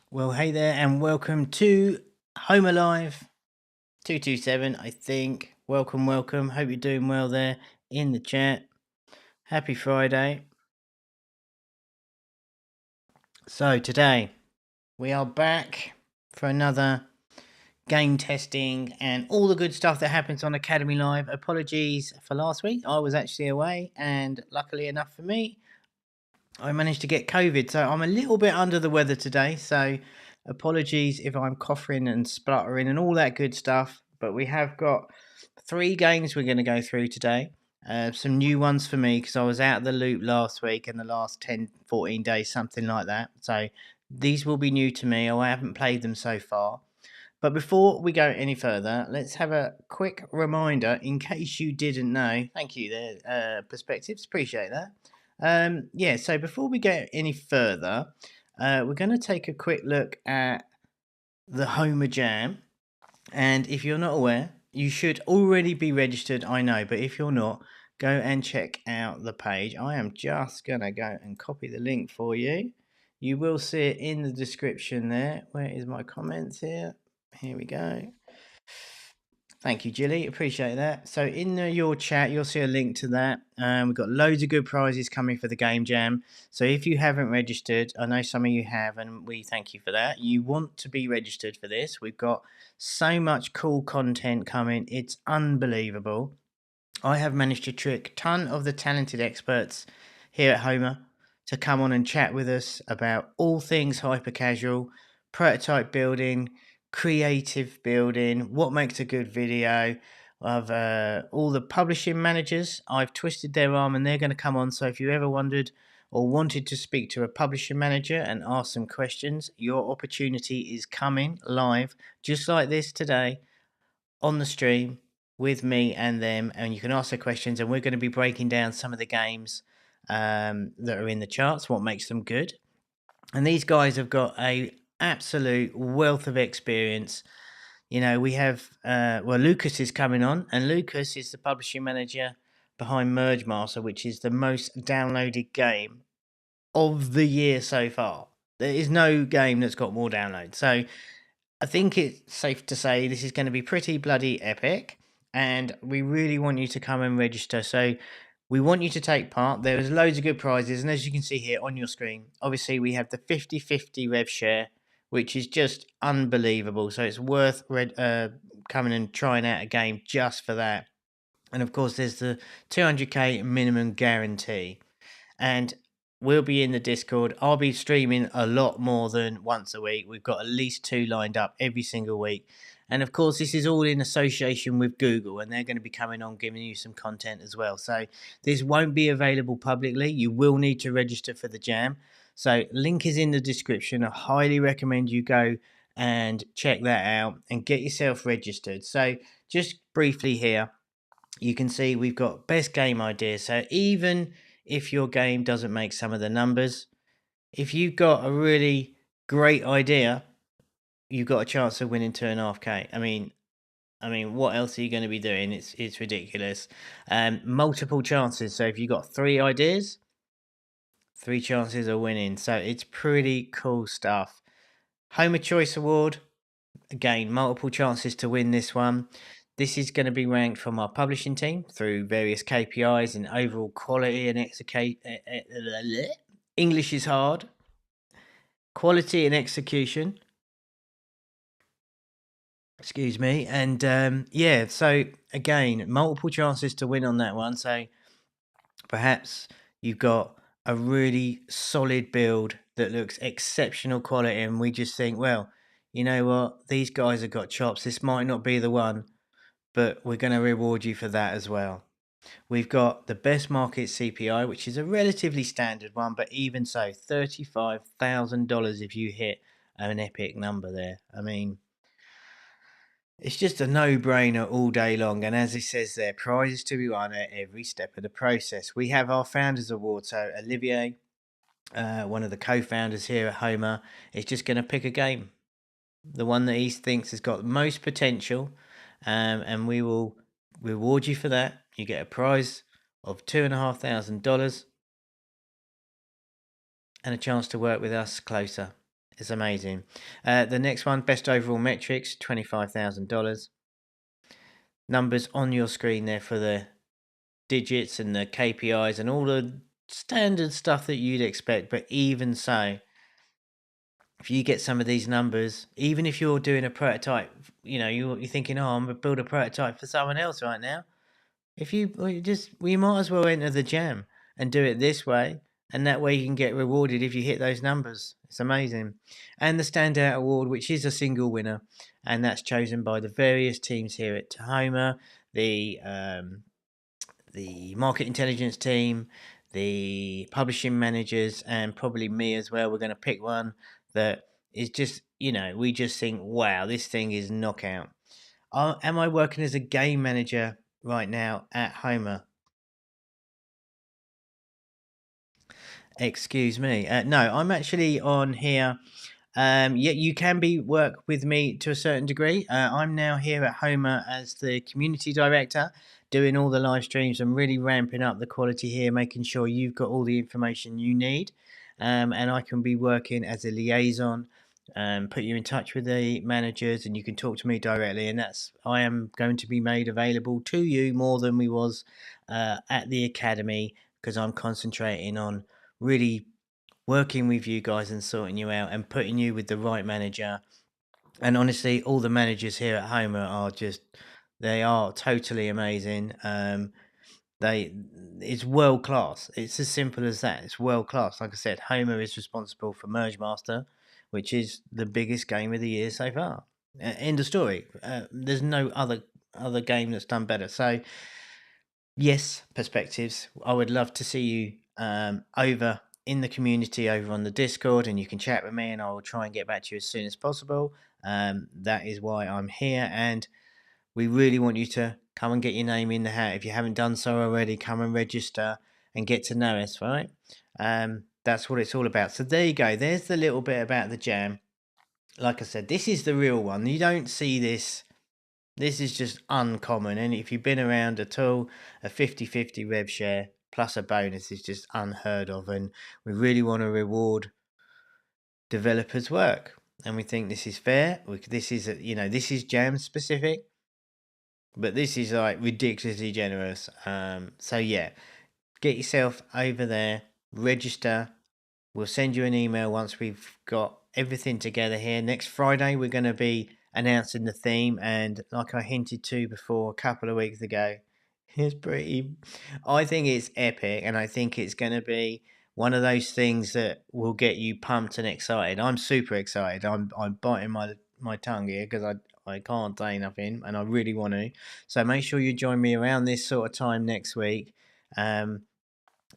Well, hey there, and welcome to Homa Live 227, I think. Welcome. Hope you're doing well there in the chat. Happy Friday. So, today we are back for another game testing and all the good stuff that happens on Academy Live. Apologies for last week, I was actually away, and luckily enough for me, I managed to get COVID, so I'm a little bit under the weather today. So apologies if I'm coughing and spluttering and all that good stuff. But we have got 3 games we're going to go through today. Some new ones for me because I was out of the loop last week and the last 10, 14 days, something like that. So these will be new to me. I haven't played them so far. But before we go any further, let's have a quick reminder in case you didn't know. Thank you there, Perspectives. Appreciate that. Yeah, so before we go any further, we're going to take a quick look at the HomaJam. And if you're not aware, you should already be registered, I know, but if you're not, go and check out the page. I am just going to go and copy the link for you. You will see it in the description there. Where is my comments here? Here we go. Thank you, Jilly. Appreciate that. So in your chat, you'll see a link to that. We've got loads of good prizes coming for the Game Jam. So if you haven't registered, I know some of you have, and we thank you for that. You want to be registered for this. We've got so much cool content coming. It's unbelievable. I have managed to trick a ton of the talented experts here at Homa to come on and chat with us about all things hypercasual, prototype building, creative building, what makes a good video. Of all the publishing managers, I've twisted their arm and they're going to come on. So if you ever wondered or wanted to speak to a publishing manager and ask some questions, your opportunity is coming live, just like this today, on the stream with me and them, and you can ask their questions. And we're going to be breaking down some of the games that are in the charts, what makes them good. And these guys have got a absolute wealth of experience. You know, we have Lucas is coming on, and Lucas is the publishing manager behind Merge Master, which is the most downloaded game of the year so far. There is no game that's got more downloads. So I think it's safe to say this is going to be pretty bloody epic, and we really want you to come and register. So we want you to take part. There's loads of good prizes, and as you can see here on your screen, obviously we have the 50/50 rev share, which is just unbelievable. So it's worth coming and trying out a game just for that. And of course, there's the 200k minimum guarantee. And we'll be in the Discord. I'll be streaming a lot more than once a week. We've got at least 2 lined up every single week. And of course, this is all in association with Google, and they're going to be coming on giving you some content as well. So this won't be available publicly. You will need to register for the jam. So link is in the description. I highly recommend you go and check that out and get yourself registered. So just briefly here, you can see we've got best game ideas. So even if your game doesn't make some of the numbers, if you've got a really great idea, you've got a chance of winning 2.5k. I mean, what else are you going to be doing? It's ridiculous. Multiple chances. So if you've got 3 ideas, 3 chances of winning. So it's pretty cool stuff. Homer Choice Award, again, multiple chances to win this one. This is going to be ranked from our publishing team through various KPIs and overall quality and English is hard. Quality and execution. Excuse me. And yeah, so again, multiple chances to win on that one. So perhaps you've got a really solid build that looks exceptional quality, and we just think, well, you know what, these guys have got chops. This might not be the one, but we're going to reward you for that as well. We've got the best market CPI, which is a relatively standard one, but even so, $35,000 if you hit an epic number there. I mean, it's just a no-brainer all day long, and as it says there, prizes to be won at every step of the process. We have our Founders Award, so Olivier, one of the co-founders here at Homa, is just going to pick a game, the one that he thinks has got the most potential, and we will reward you for that. You get a prize of $2,500 and a chance to work with us closer. It's amazing. The next one, best overall metrics, $25,000. Numbers on your screen there for the digits and the KPIs and all the standard stuff that you'd expect. But even so, if you get some of these numbers, even if you're doing a prototype, you're thinking, oh, I'm going to build a prototype for someone else right now. If you we might as well enter the jam and do it this way, and that way you can get rewarded if you hit those numbers. It's amazing. And the standout award, which is a single winner, and that's chosen by the various teams here at Homa, the market intelligence team, the publishing managers, and probably me as well. We're going to pick one that is just, we just think, wow, this thing is knockout. Am I working as a game manager right now at Homa? Excuse me. No, I'm actually on here. Yeah, you can work with me to a certain degree. I'm now here at Homa as the community director, doing all the live streams and really ramping up the quality here, making sure you've got all the information you need. And I can be working as a liaison, put you in touch with the managers, and you can talk to me directly. And I am going to be made available to you more than we was at the academy, because I'm concentrating on really working with you guys and sorting you out and putting you with the right manager. And honestly, all the managers here at Homa are they are totally amazing. It's world class. It's as simple as that. It's world class. Like I said, Homa is responsible for Merge Master, which is the biggest game of the year so far. End of story. There's no other game that's done better. So yes, perspectives. I would love to see you over in the community over on the Discord, and you can chat with me, and I will try and get back to you as soon as possible. That is why I'm here, and we really want you to come and get your name in the hat. If you haven't done so already, come and register and get to know us, right? That's what it's all about. So there you go. There's the little bit about the jam. Like I said, this is the real one. You don't see this. This is just uncommon. And if you've been around at all, a 50-50 rev share plus a bonus is just unheard of. And we really want to reward developers' work. And we think this is fair. This is jam specific, but this is like ridiculously generous. So yeah, get yourself over there, register. We'll send you an email once we've got everything together here. Next Friday, we're going to be announcing the theme, and like I hinted to before a couple of weeks ago, I think it's epic, and I think it's going to be one of those things that will get you pumped and excited. I'm super excited. I'm biting my tongue here because I can't say nothing, and I really want to. So make sure you join me around this sort of time next week.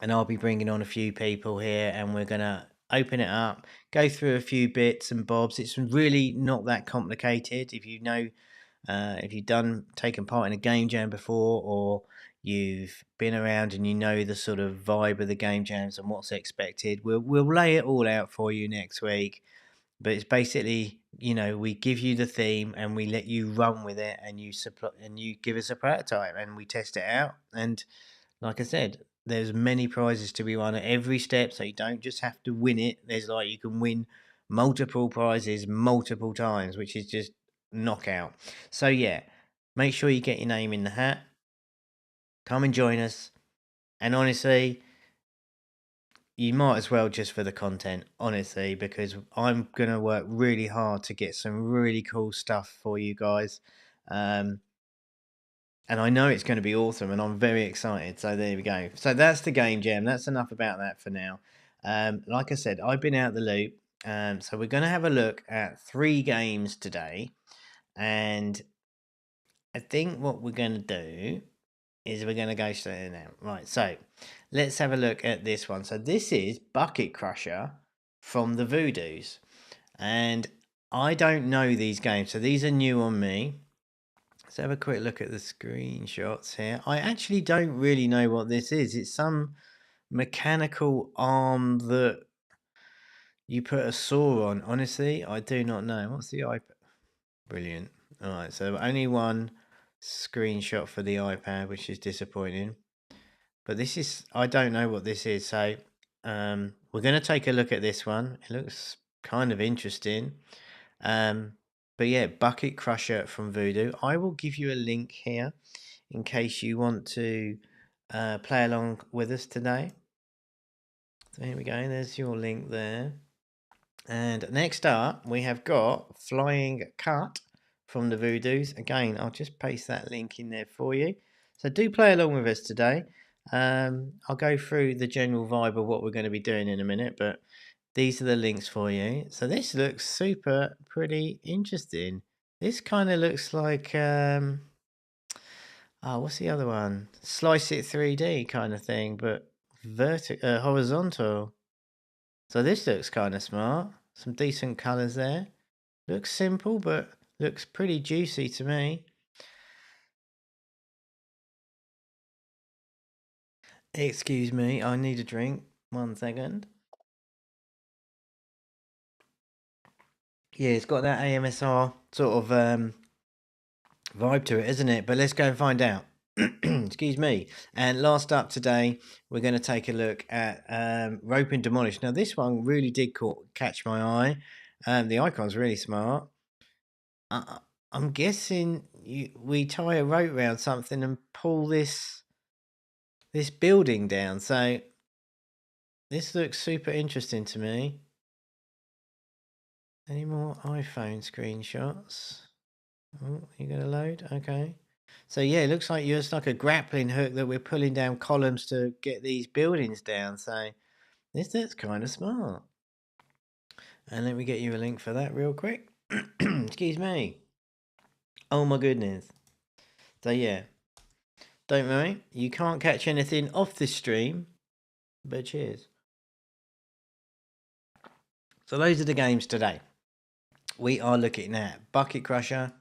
And I'll be bringing on a few people here, and we're going to open it up, go through a few bits and bobs. It's really not that complicated. If if you've taken part in a game jam before, or you've been around and you know the sort of vibe of the game jams and what's expected, we'll lay it all out for you next week. But it's basically, we give you the theme and we let you run with it, and you give us a prototype and we test it out. And like I said, there's many prizes to be won at every step, so you don't just have to win it. You can win multiple prizes multiple times, which is just knockout. So yeah, make sure you get your name in the hat. Come and join us. And honestly, you might as well just for the content, honestly, because I'm going to work really hard to get some really cool stuff for you guys. And I know it's going to be awesome, and I'm very excited. So there we go. So that's the game jam. That's enough about that for now. Like I said, I've been out the loop. So we're going to have a look at 3 games today. And I think what we're going to do is we're going to go straight in now. Right, so let's have a look at this one. So this is Bucket Crusher from the Voodoos. And I don't know these games, so these are new on me. Let's have a quick look at the screenshots here. I actually don't really know what this is. It's some mechanical arm that you put a saw on. Honestly, I do not know. What's the iPad? Brilliant. All right, so only one screenshot for the iPad, which is disappointing. But I don't know what this is. So we're going to take a look at this one. It looks kind of interesting. But yeah, Bucket Crusher from Voodoo. I will give you a link here in case you want to play along with us today. So here we go. There's your link there. And next up, we have got Flying Cut from the Voodoos. Again, I'll just paste that link in there for you. So do play along with us today. I'll go through the general vibe of what we're going to be doing in a minute, but these are the links for you. So this looks super pretty interesting. This kind of looks like what's the other one? Slice It 3D kind of thing, but horizontal. So this looks kind of smart. Some decent colours there. Looks simple, but looks pretty juicy to me. Excuse me, I need a drink. 1 second. Yeah, it's got that AMSR sort of vibe to it, isn't it? But let's go and find out. Excuse me. And last up today, we're going to take a look at Rope and Demolish. Now, this one really did catch my eye. The icon's really smart. I'm guessing we tie a rope around something and pull this building down. So this looks super interesting to me. Any more iPhone screenshots? Oh, you gonna load? Okay. So yeah, it looks like it's like a grappling hook that we're pulling down columns to get these buildings down. So that's kind of smart. And let me get you a link for that real quick. Excuse me. Oh my goodness. So yeah, don't worry, you can't catch anything off this stream, but cheers. So those are the games today. We are looking at Bucket Crusher,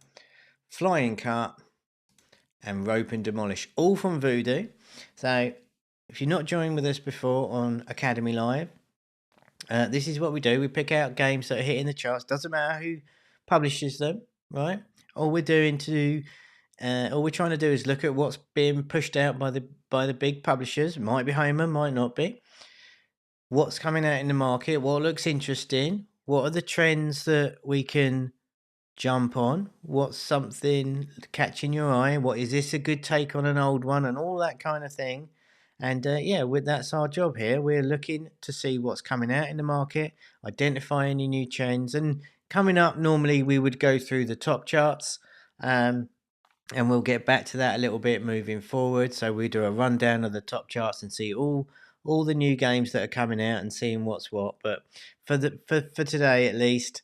Flying Cut, and Rope and Demolish, all from Voodoo. So if you're not joined with us before on Academy Live, this is what we do. We pick out games that are hitting the charts. Doesn't matter who publishes them, right? All we're trying to do is look at what's being pushed out by the big publishers. Might be Homa, might not be. What's coming out in the market? What looks interesting? What are the trends that we can jump on? What's something catching your eye? What is this a good take on an old one, and all that kind of thing? And yeah, that's our job here. We're looking to see what's coming out in the market, identify any new trends, and coming up, normally we would go through the top charts, and we'll get back to that a little bit moving forward. So we do a rundown of the top charts and see all the new games that are coming out and seeing what's what. But for today at least,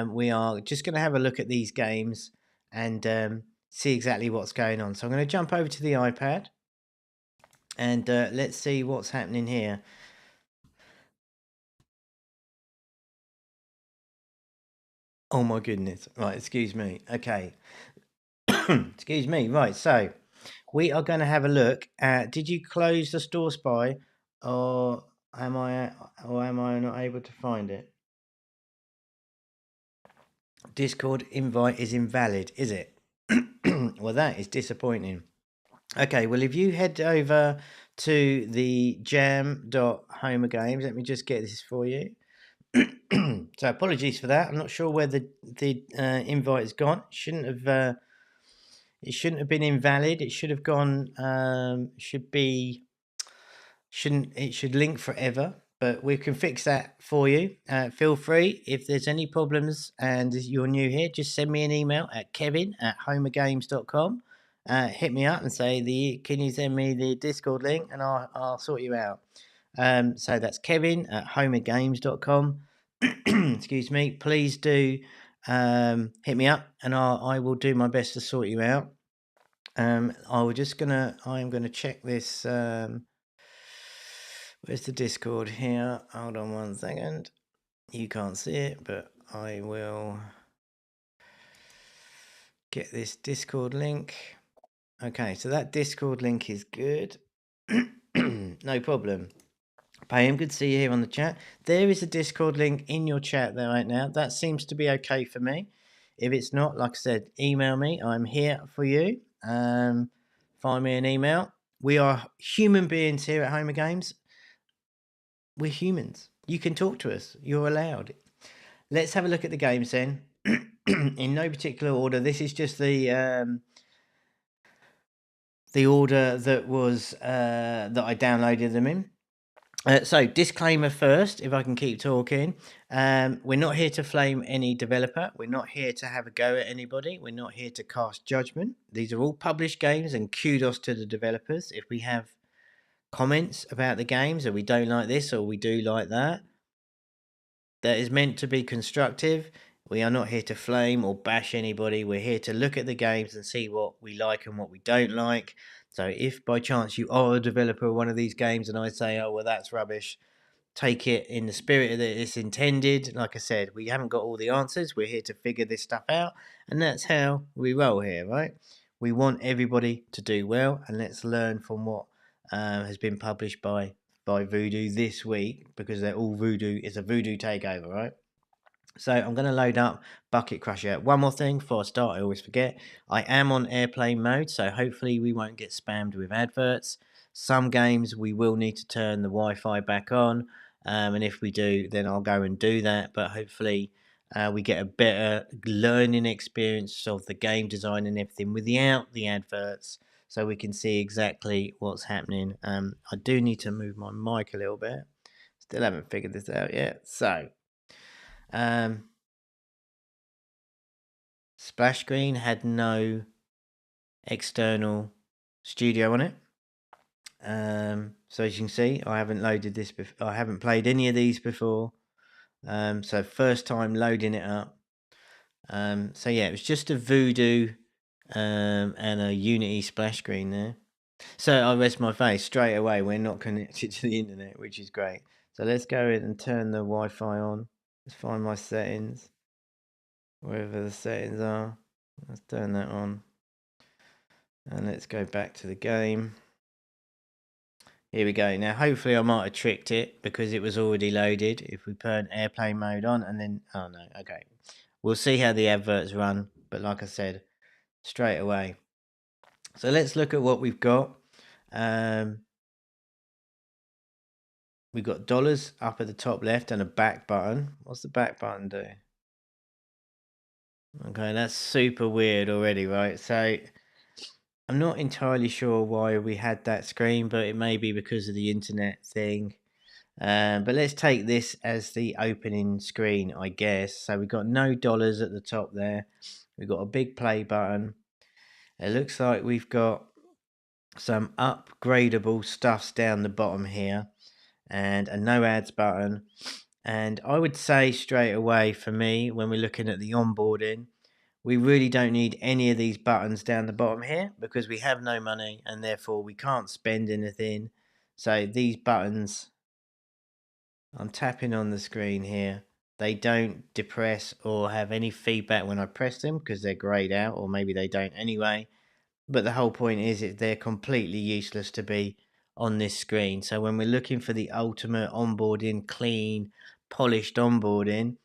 we are just going to have a look at these games and see exactly what's going on. So I'm going to jump over to the iPad and let's see what's happening here. Oh my goodness. Right, excuse me. Okay. Excuse me. Right, so we are going to have a look at, did you close the store spy or am I not able to find it? Discord invite is invalid, is it? Well, that is disappointing. Okay, well, if you head over to the jam.HomaGames, let me just get this for you. So apologies for that. I'm not sure where the invite has gone. It shouldn't have been invalid. It should have gone. It should link forever. But we can fix that for you. Feel free, if there's any problems and you're new here, just send me an email at kevin@homagames.com. Hit me up and say, can you send me the Discord link, and I'll sort you out. So that's kevin@homagames.com. Excuse me. Please do hit me up, and I will do my best to sort you out. I'm gonna check this. Where's the Discord here? Hold on 1 second. You can't see it, but I will get this Discord link. Okay, so that Discord link is good. No problem. Payam, good to see you here on the chat. There is a Discord link in your chat there right now. That seems to be okay for me. If it's not, like I said, email me. I'm here for you. Find me an email. We are human beings here at HomaGames. We're humans. You can talk to us. You're allowed. let's have a look at the games then. In no particular order. This is just the order that was that I downloaded them in. So disclaimer first, if I can keep talking. We're not here to flame any developer. We're not here to have a go at anybody. We're not here to cast judgment. These are all published games, and kudos to the developers. If we have comments about the games, or we don't like this or we do like that, that is meant to be constructive. We are not here to flame or bash anybody. We're here to look at the games and see what we like and what we don't like. So if by chance you are a developer of one of these games and I say, oh, well, that's rubbish, take it in the spirit that it's intended. Like I said, we haven't got all the answers. We're here to figure this stuff out. And that's how we roll here, right? We want everybody to do well. And let's learn from what has been published by Voodoo this week, because they're all Voodoo. It's a Voodoo takeover, right? So I'm going to load up Bucket Crusher. One more thing before I start, I always forget. I am on airplane mode, so hopefully we won't get spammed with adverts. Some games we will need to turn the Wi-Fi back on, and if we do, then I'll go and do that. But hopefully we get a better learning experience of the game design and everything without the adverts, so we can see exactly what's happening. I do need to move my mic a little bit. Still haven't figured this out yet. So splash screen had no external studio on it. So as you can see, I haven't loaded this before. I haven't played any of these before. So first time loading it up. So yeah, it was just a Voodoo and a Unity splash screen there. So I rest my face straight away. We're not connected to the internet, which is great. So let's go in and turn the Wi-Fi on. Let's find my settings, wherever the settings are. Let's turn that on. And let's go back to the game. Here we go. Now, hopefully I might have tricked it because it was already loaded. If we turn airplane mode on and then... Oh, no. Okay. We'll see how the adverts run. But like I said, straight away. So let's look at what we've got. We've got dollars up at the top left and a back button. What's the back button do? Okay, that's super weird already, right? So I'm not entirely sure why we had that screen, but it may be because of the internet thing. But let's take this as the opening screen, I guess. So we've got no dollars at the top there. We've got a big play button. It looks like we've got some upgradable stuffs down the bottom here, and a no ads button. And I would say straight away, for me, when we're looking at the onboarding, we really don't need any of these buttons down the bottom here because we have no money and therefore we can't spend anything. So these buttons, I'm tapping on the screen here, they don't depress or have any feedback when I press them because they're grayed out, or maybe they don't anyway. But the whole point is that they're completely useless to be on this screen. So when we're looking for the ultimate onboarding, clean, polished onboarding,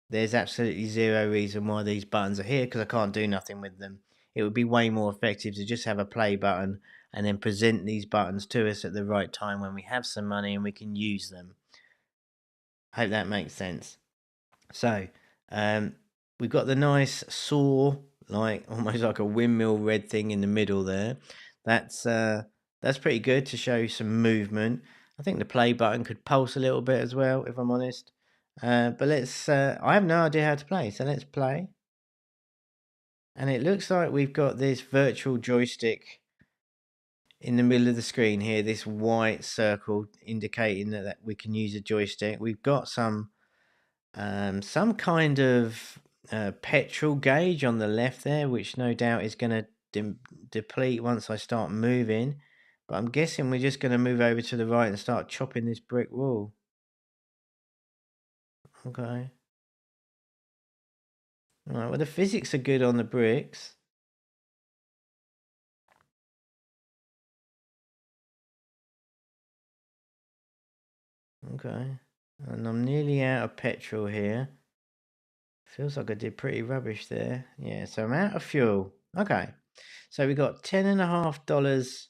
there's absolutely zero reason why these buttons are here because I can't do nothing with them. It would be way more effective to just have a play button and then present these buttons to us at the right time when we have some money and we can use them. Hope that makes sense. So we've got the nice saw, like almost like a windmill red thing in the middle there. That's pretty good to show some movement. I think the play button could pulse a little bit as well, if I'm honest. But let's, I have no idea how to play, so let's play. And it looks like we've got this virtual joystick in the middle of the screen here, this white circle indicating that we can use a joystick. We've got some kind of petrol gauge on the left there, which no doubt is going to deplete once I start moving. But I'm guessing we're just going to move over to the right and start chopping this brick wall. Okay. All right, well, the physics are good on the bricks. Okay. And I'm nearly out of petrol here. Feels like I did pretty rubbish there. Yeah, so I'm out of fuel. Okay. So we got $10.50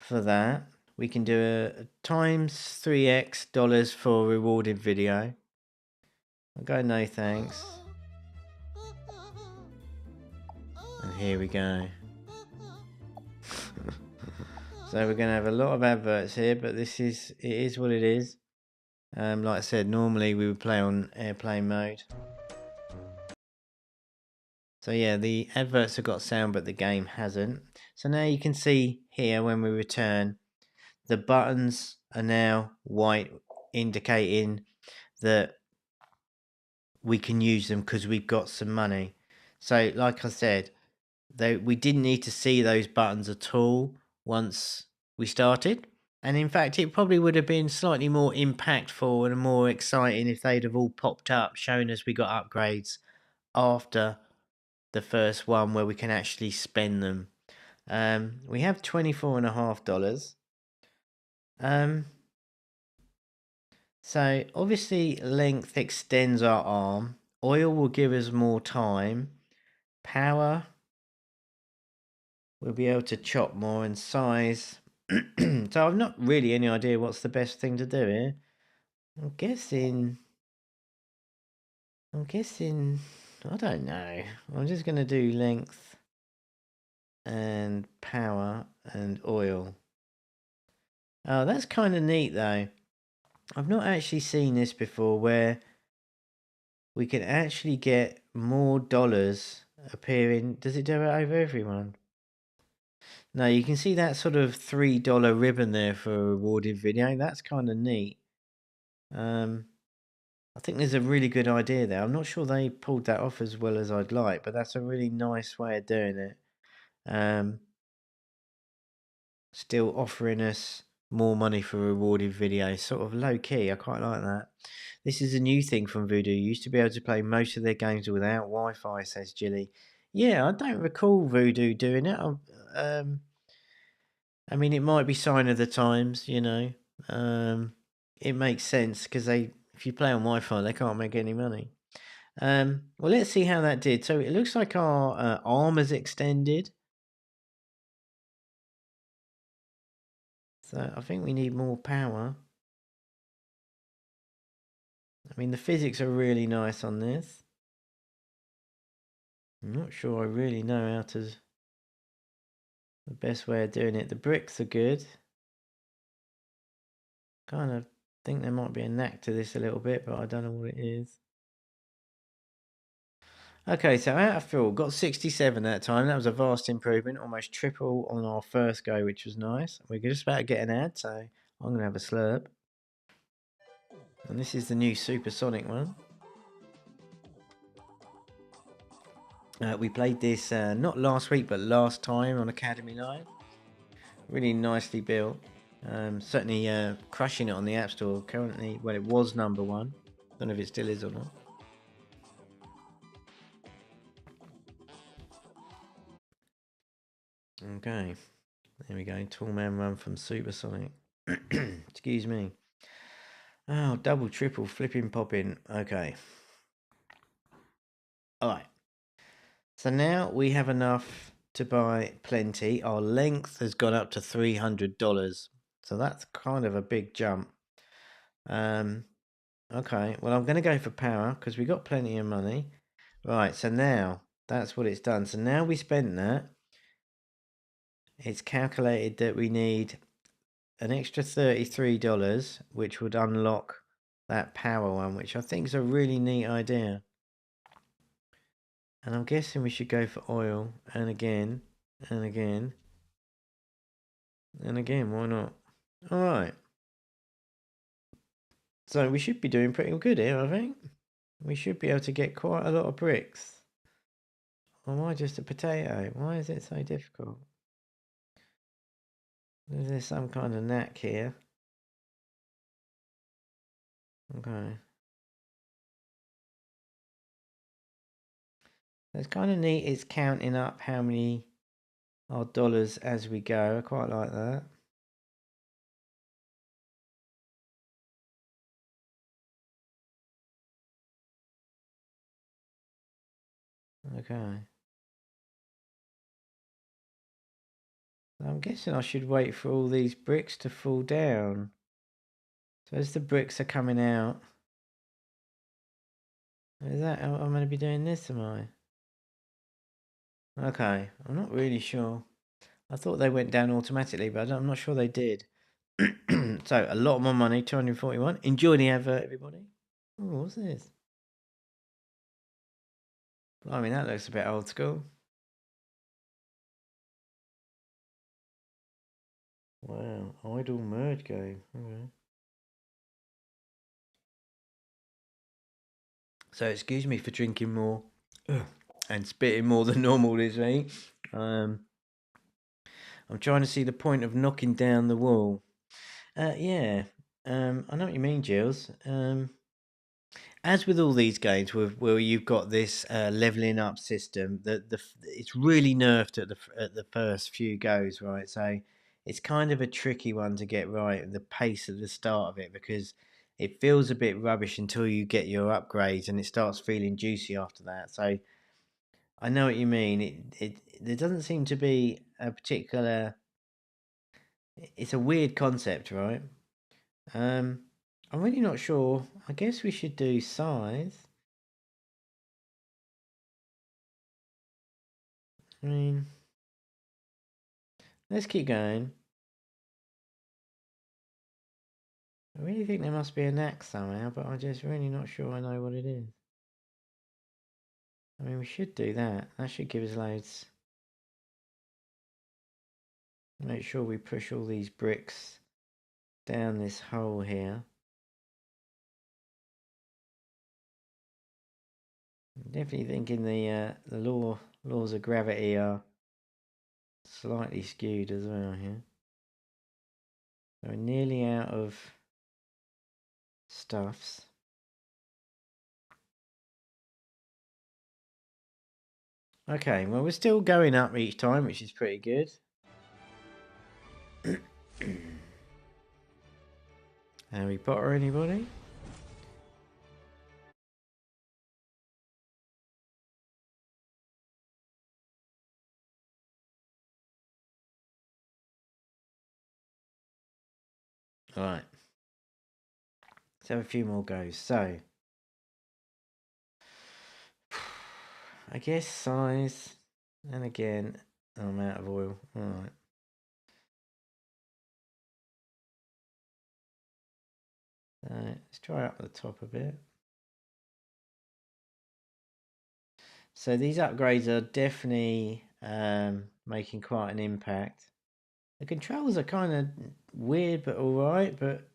for that. We can do a times 3x dollars for rewarded video. I'll go no thanks. And here we go. So we're going to have a lot of adverts here, but it is what it is. Like I said, normally we would play on airplane mode. So yeah, the adverts have got sound, but the game hasn't. So now you can see here when we return, the buttons are now white, indicating that we can use them because we've got some money. So like I said, we didn't need to see those buttons at all once we started. And in fact, it probably would have been slightly more impactful and more exciting if they'd have all popped up, showing us we got upgrades after the first one where we can actually spend them. We have $24.50. So obviously length extends our arm. Oil will give us more time. Power, we'll be able to chop more, and size. So I've not really any idea what's the best thing to do here. I'm guessing, I don't know. I'm just going to do length and power and oil. Oh, that's kind of neat though. I've not actually seen this before where we can actually get more dollars appearing. Does it do it over everyone? No, you can see that sort of $3 ribbon there for a rewarded video. That's kind of neat. I think there's a really good idea there. I'm not sure they pulled that off as well as I'd like, but that's a really nice way of doing it. Still offering us more money for rewarded videos, sort of low key. I quite like that. This is a new thing from Voodoo. You used to be able to play most of their games without Wi-Fi, says Jilly. Yeah, I don't recall Voodoo doing it. I mean, it might be sign of the times, you know. It makes sense because if you play on Wi-Fi, they can't make any money. Well, let's see how that did. So it looks like our arm is extended. So I think we need more power. I mean, the physics are really nice on this. I'm not sure I really know how to... the best way of doing it. The bricks are good. Kind of think there might be a knack to this a little bit, but I don't know what it is. Okay, so out of fuel, got 67 that time. That was a vast improvement, almost triple on our first go, which was nice. We're just about to get an ad, so I'm going to have a slurp. And this is the new supersonic one. We played this not last week, but last time on Academy Live. Really nicely built. Certainly crushing it on the App Store currently. Well, it was #1. Don't know if it still is or not. Okay, there we go. Tall man run from Supersonic. Excuse me. Oh, double, triple, flipping, popping. Okay. Alright. So now we have enough to buy plenty. Our length has gone up to $300. So that's kind of a big jump. Okay, well, I'm going to go for power because we got plenty of money. Right, so now that's what it's done. So now we spent that. It's calculated that we need an extra $33, which would unlock that power one, which I think is a really neat idea. And I'm guessing we should go for oil, and again, and again, and again, why not? Alright. So we should be doing pretty good here, I think. We should be able to get quite a lot of bricks. Or am I just a potato? Why is it so difficult? Is there some kind of knack here? Okay. It's kind of neat. It's counting up how many our dollars as we go. I quite like that. Okay. I'm guessing I should wait for all these bricks to fall down. So as the bricks are coming out, Is that how I'm going to be doing this, am I? Okay, I'm not really sure. I thought they went down automatically, but I'm not sure they did. So, a lot more money, 241. Enjoy the advert, everybody. Oh, what's this? I mean, that looks a bit old school. Wow, idle merge game. Okay. So, excuse me for drinking more and spitting more than normal this week. I'm trying to see the point of knocking down the wall. Yeah. I know what you mean, Jules. As with all these games, where you've got this leveling up system, it's really nerfed at the first few goes, right? So it's kind of a tricky one to get right at the pace at the start of it, because it feels a bit rubbish until you get your upgrades, and it starts feeling juicy after that. So I know what you mean. There doesn't seem to be a particular. It's a weird concept, right? Um, I'm really not sure. I guess we should do size. I mean, let's keep going. I really think there must be a knack somehow, but I'm just really not sure I know what it is. I mean, we should do that. That should give us loads. Make sure we push all these bricks down this hole here. I'm definitely thinking the laws of gravity are slightly skewed as well here. So we're nearly out of stuffs. Okay, well, we're still going up each time, which is pretty good. Harry Potter, anybody? Alright. Let's have a few more goes. So, I guess size. And again, I'm out of oil. Alright. Let's try up the top a bit. So these upgrades are definitely making quite an impact. The controls are kind of weird but alright, but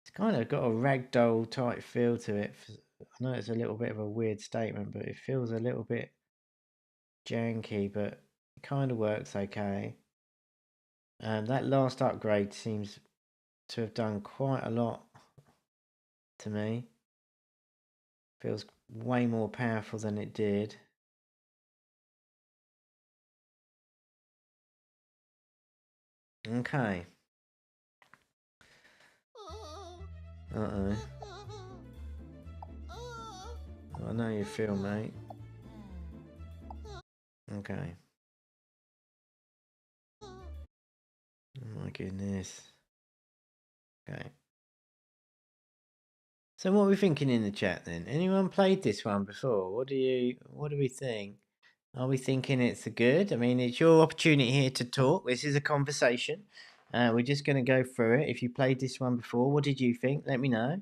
it's kind of got a ragdoll type feel to it. I know it's a little bit of a weird statement, but it feels a little bit janky, but it kind of works okay. That last upgrade seems to have done quite a lot to me. Feels way more powerful than it did. Okay. Uh-oh. I know you feel, mate. Okay. Oh my goodness. Okay. So what are we thinking in the chat then? Anyone played this one before? What do we think? Are we thinking it's a good? I mean, it's your opportunity here to talk. This is a conversation. We're just going to go through it. If you played this one before, what did you think? Let me know.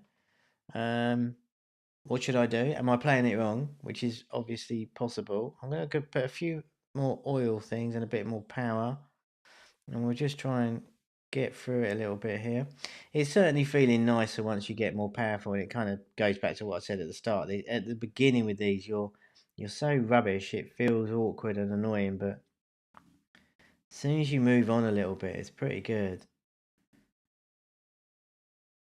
What should I do? Am I playing it wrong? Which is obviously possible. I'm going to put a few more oil things and a bit more power. And we'll just try and get through it a little bit here. It's certainly feeling nicer once you get more powerful. And it kind of goes back to what I said at the start. At the beginning with these, you're so rubbish. It feels awkward and annoying. But as soon as you move on a little bit, it's pretty good.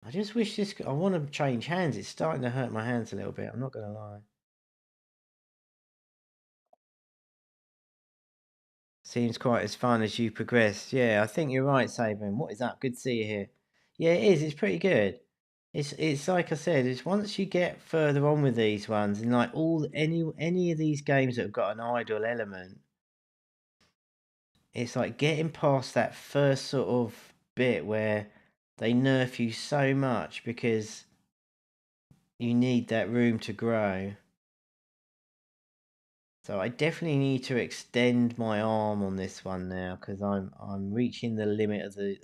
I just wish this... I want to change hands. It's starting to hurt my hands a little bit. I'm not going to lie. Seems quite as fun as you progress. Yeah, I think you're right, Saban. What is up? Good to see you here. Yeah, it is. It's pretty good. It's like I said. It's once you get further on with these ones, and like any of these games that have got an idle element, it's like getting past that first sort of bit where they nerf you so much because you need that room to grow. So I definitely need to extend my arm on this one now, because I'm reaching the limit of the.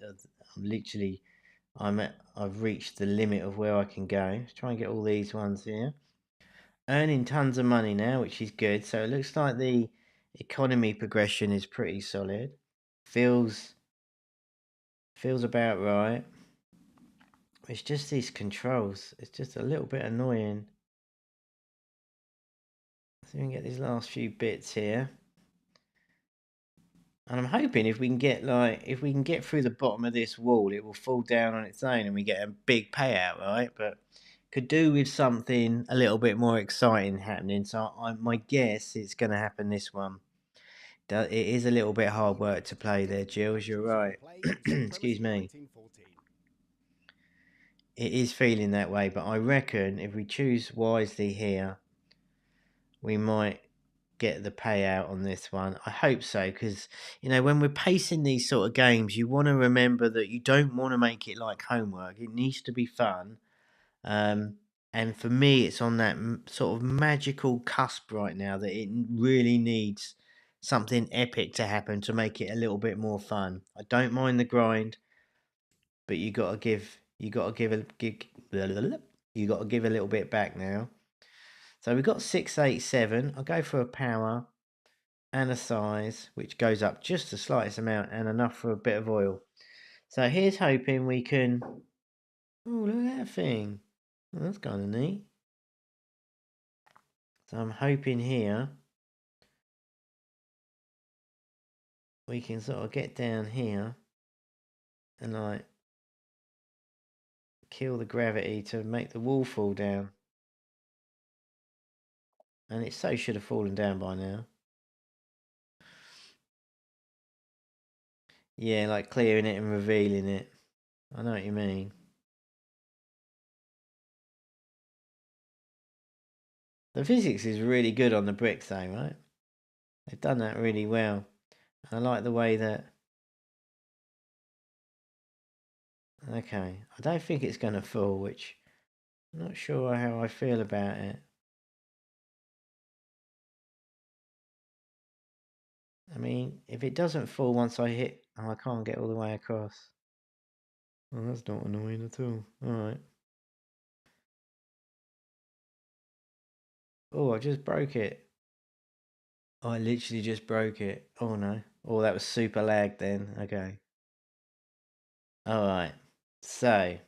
I've reached the limit of where I can go. Let's try and get all these ones here. Earning tons of money now, which is good. So it looks like the economy progression is pretty solid. Feels about right. It's just these controls. It's just a little bit annoying. So we can get these last few bits here. And I'm hoping if we can get through the bottom of this wall, it will fall down on its own and we get a big payout, right? But could do with something a little bit more exciting happening. So my guess it's going to happen this one. It is a little bit hard work to play there, Jules. You're right. Excuse me. It is feeling that way, but I reckon if we choose wisely here, we might get the payout on this one. I hope so, because when we're pacing these sort of games, you want to remember that you don't want to make it like homework. It needs to be fun. And for me, it's on that sort of magical cusp right now that it really needs something epic to happen to make it a little bit more fun. I don't mind the grind, but you got to give a little bit back now. So we've got 687. I'll go for a power and a size, which goes up just the slightest amount and enough for a bit of oil. So here's hoping we can. Oh, look at that thing. Oh, that's kind of neat. So I'm hoping here we can sort of get down here and like kill the gravity to make the wall fall down. And it so should have fallen down by now. Yeah, like clearing it and revealing it. I know what you mean. The physics is really good on the bricks though, right? They've done that really well. I like the way that... Okay, I don't think it's going to fall, which I'm not sure how I feel about it. I mean, if it doesn't fall once I hit... Oh, I can't get all the way across. Oh, that's not annoying at all. Alright. Oh, I just broke it. Oh, I literally just broke it. Oh no. Oh, that was super lag then. Okay. Alright. So.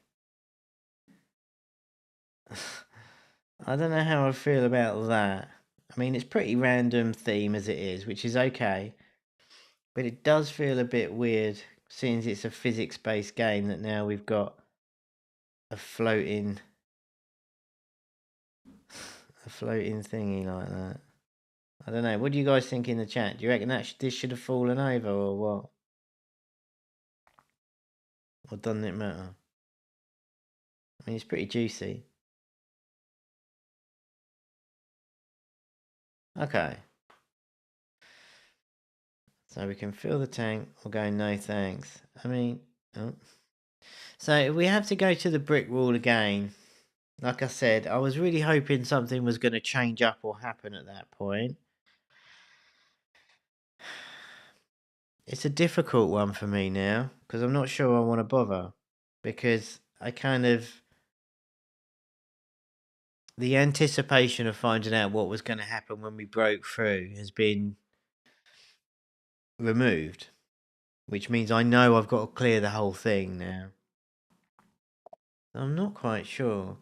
I don't know how I feel about that. I mean, it's pretty random theme as it is, which is okay. But it does feel a bit weird, since it's a physics-based game, that now we've got a floating thingy like that. I don't know. What do you guys think in the chat? Do you reckon this should have fallen over or what? Or doesn't it matter? I mean, it's pretty juicy. Okay. So we can fill the tank or go no thanks. I mean, oh. So if we have to go to the brick wall again, like I said, I was really hoping something was going to change up or happen at that point. It's a difficult one for me now, because I'm not sure I want to bother. Because I kind of... The anticipation of finding out what was going to happen when we broke through has been removed. Which means I know I've got to clear the whole thing now. I'm not quite sure.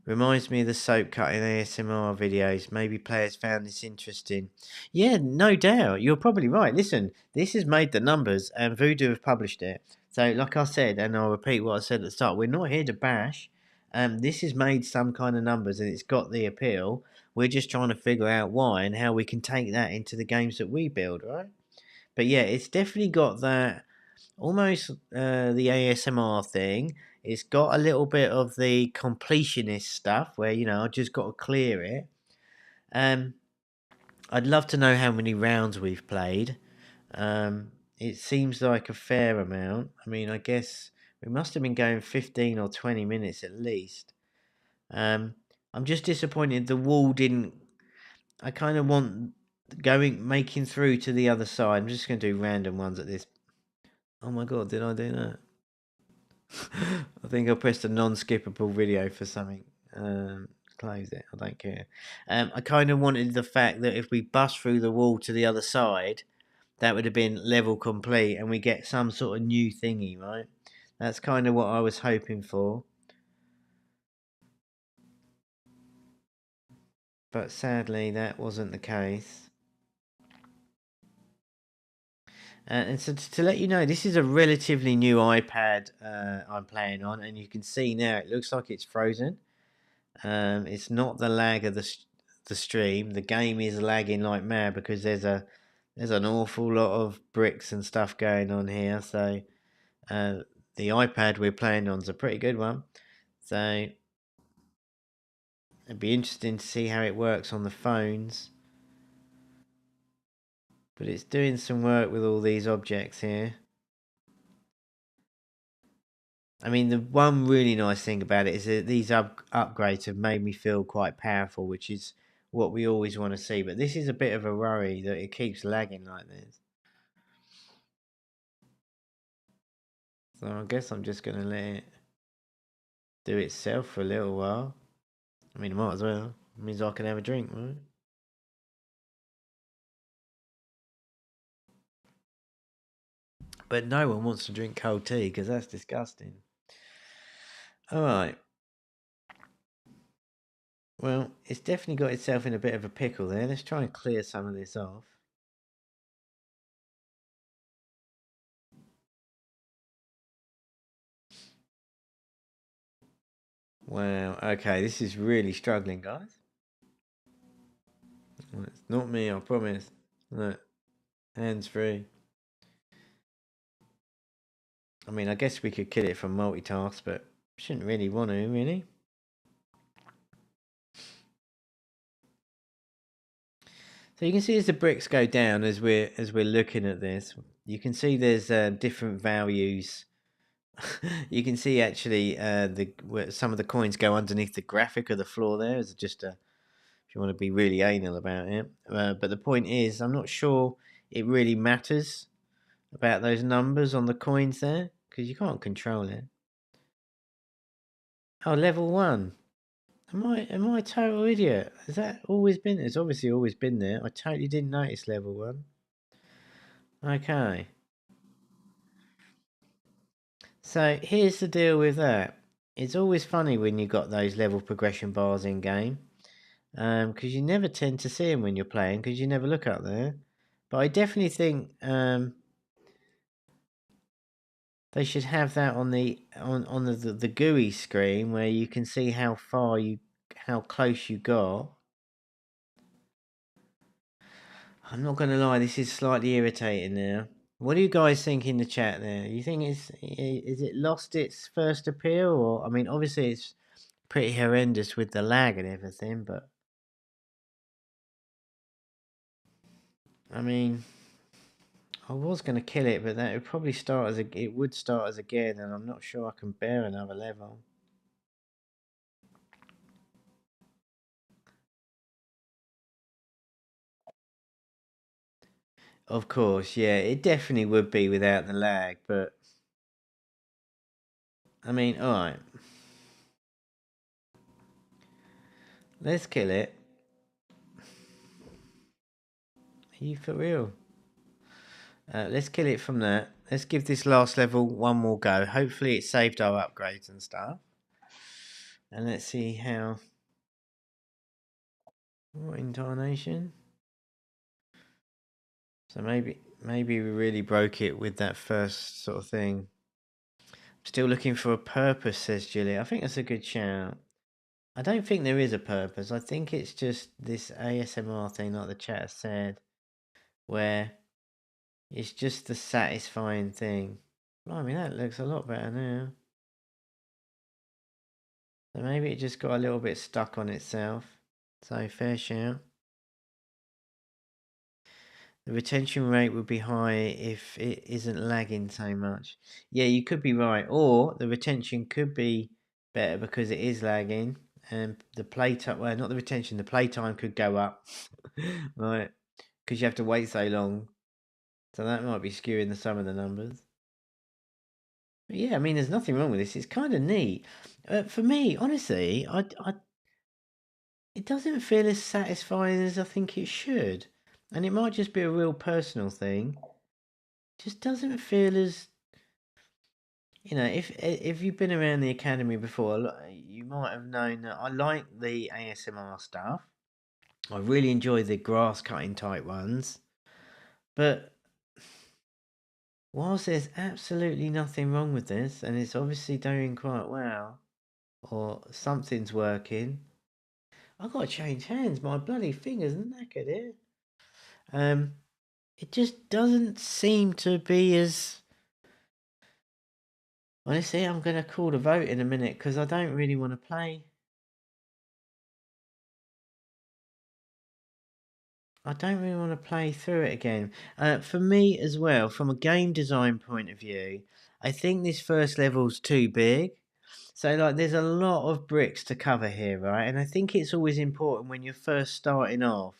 Reminds me of the soap cutting ASMR videos. Maybe players found this interesting. Yeah, no doubt. You're probably right. Listen, this has made the numbers and Voodoo have published it. So like I said, and I'll repeat what I said at the start, we're not here to bash. This has made some kind of numbers and it's got the appeal. We're just trying to figure out why and how we can take that into the games that we build, right? But yeah, it's definitely got that almost the ASMR thing. It's got a little bit of the completionist stuff where, I just got to clear it. I'd love to know how many rounds we've played. It seems like a fair amount. I mean, I guess we must have been going 15 or 20 minutes at least. I'm just disappointed the wall didn't. I kind of want making through to the other side. I'm just going to do random ones at this. Oh my god, did I do that? I think I pressed a non-skippable video for something. Close it. I don't care. I kind of wanted the fact that if we bust through the wall to the other side, that would have been level complete, and we get some sort of new thingy, right? That's kind of what I was hoping for. But sadly, that wasn't the case. And so to let you know, this is a relatively new iPad I'm playing on, and you can see now it looks like it's frozen. It's not the lag of the stream. The game is lagging like mad because there's an awful lot of bricks and stuff going on here. So the iPad we're playing on is a pretty good one. So it'd be interesting to see how it works on the phones. But it's doing some work with all these objects here. I mean, the one really nice thing about it is that these upgrades have made me feel quite powerful, which is what we always want to see. But this is a bit of a worry that it keeps lagging like this. So I guess I'm just going to let it do itself for a little while. I mean, I might as well. It means I can have a drink, right? But no one wants to drink cold tea because that's disgusting. Alright. Well, it's definitely got itself in a bit of a pickle there. Let's try and clear some of this off. Wow, okay, this is really struggling, guys. Well, it's not me, I promise. Look, hands free. I mean, I guess we could kill it from multitask, but shouldn't really want to, really. So you can see as the bricks go down, as we're looking at this, you can see there's different values. You can see actually some of the coins go underneath the graphic of the floor there. It's just if you want to be really anal about it. But the point is, I'm not sure it really matters about those numbers on the coins there because you can't control it. Oh, level 1. Am I a total idiot? Has that always been? It's obviously always been there. I totally didn't notice level 1. Okay. So here's the deal with that. It's always funny when you got those level progression bars in game, because you never tend to see them when you're playing because you never look up there. But I definitely think they should have that on the GUI screen where you can see how close you got. I'm not going to lie, this is slightly irritating now. What do you guys think in the chat there? You think is it lost its first appeal, or I mean, obviously it's pretty horrendous with the lag and everything, but I mean, I was going to kill it, but that would probably start as it would start as again, and I'm not sure I can bear another level. Of course, yeah, it definitely would be without the lag, but I mean, all right, let's kill it. Are you for real? Let's kill it from that. Let's give this last level one more go. Hopefully it saved our upgrades and stuff. And let's see how... What incarnation? So maybe we really broke it with that first sort of thing. Still looking for a purpose, says Julie. I think that's a good shout. I don't think there is a purpose. I think it's just this ASMR thing, like the chat said, where it's just the satisfying thing. I mean, that looks a lot better now. So maybe it just got a little bit stuck on itself. So fair shout. The retention rate would be high if it isn't lagging so much. Yeah, you could be right. Or the retention could be better because it is lagging. and the playtime, well, not the retention, the playtime could go up, right? Because you have to wait so long. So that might be skewing the sum of the numbers. But yeah, I mean, there's nothing wrong with this. It's kind of neat. For me, honestly, it doesn't feel as satisfying as I think it should. And it might just be a real personal thing. It just doesn't feel as, if you've been around the academy before, you might have known that I like the ASMR stuff. I really enjoy the grass cutting type ones. But whilst there's absolutely nothing wrong with this, and it's obviously doing quite well, or something's working, I've got to change hands. My bloody fingers are knackered here. It just doesn't seem to be as... Honestly, I'm going to call the vote in a minute because I don't really want to play. I don't really want to play through it again. For me as well, from a game design point of view, I think this first level's too big. So, like, there's a lot of bricks to cover here, right? And I think it's always important when you're first starting off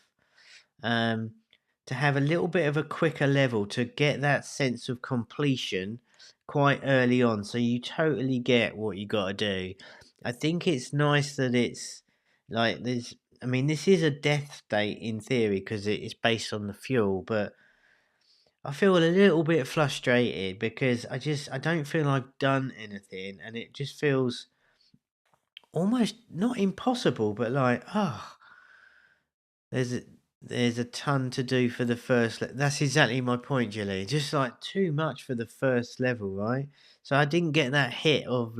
to have a little bit of a quicker level to get that sense of completion quite early on, so you totally get what you got to do. I think it's nice that it's like there's... I mean, this is a death state in theory because it's based on the fuel, but I feel a little bit frustrated because I don't feel I've done anything, and it just feels almost not impossible, but like, there's a, there's a ton to do for the first. That's exactly my point, Jilly. Just like too much for the first level, right? So I didn't get that hit of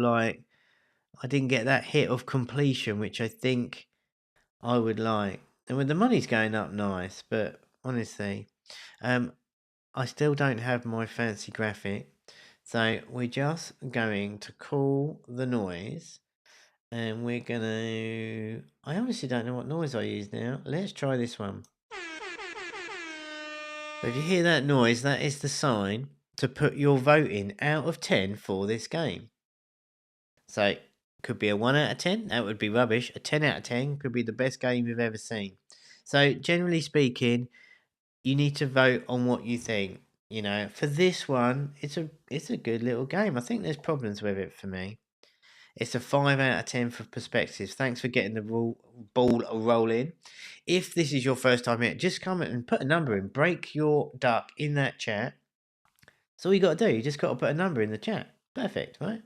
completion, which I think I would like. And with the money's going up nice, but honestly, I still don't have my fancy graphic. So we're just going to call the noise, and we're gonna... I honestly don't know what noise I use now. Let's try this one. So if you hear that noise, that is the sign to put your vote in out of 10 for this game. So it could be a 1 out of 10, that would be rubbish. A 10 out of 10 could be the best game you've ever seen. So generally speaking, you need to vote on what you think. For this one, it's a good little game. I think there's problems with it for me. It's a 5 out of 10 for perspectives. Thanks for getting the ball rolling. If this is your first time here, just come and put a number in. Break your duck in that chat. That's all you got to do. You just got to put a number in the chat. Perfect, right?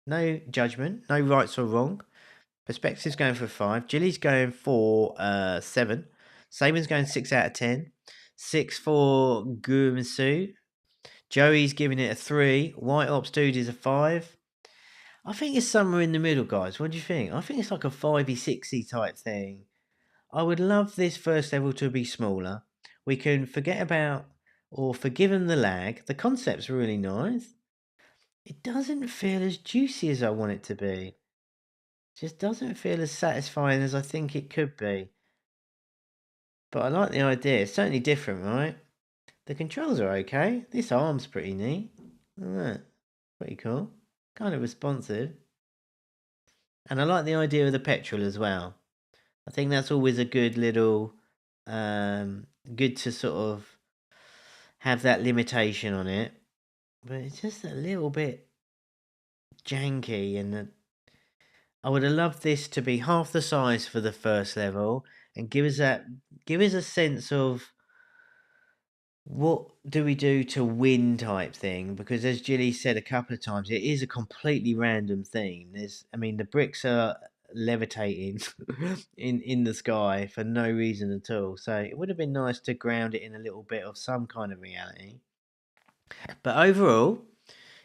No judgment, no rights or wrong. Perspective's going for 5. Jilly's going for 7. Saban's going 6 out of 10. 6 for Gurumasu. Joey's giving it a 3. White Ops Dude is a 5. I think it's somewhere in the middle, guys. What do you think? I think it's like a 5y, 6y type thing. I would love this first level to be smaller. We can forget about or forgive them the lag. The concept's really nice. It doesn't feel as juicy as I want it to be. It just doesn't feel as satisfying as I think it could be. But I like the idea. It's certainly different, right? The controls are okay. This arm's pretty neat. Alright. Pretty cool. Kind of responsive. And I like the idea of the petrol as well. I think that's always a good little, good to sort of have that limitation on it. But it's just a little bit janky, and I would have loved this to be half the size for the first level and give us a sense of what do we do to win type thing, because as Jilly said a couple of times, it is a completely random theme. The bricks are levitating in the sky for no reason at all, so it would have been nice to ground it in a little bit of some kind of reality. But overall,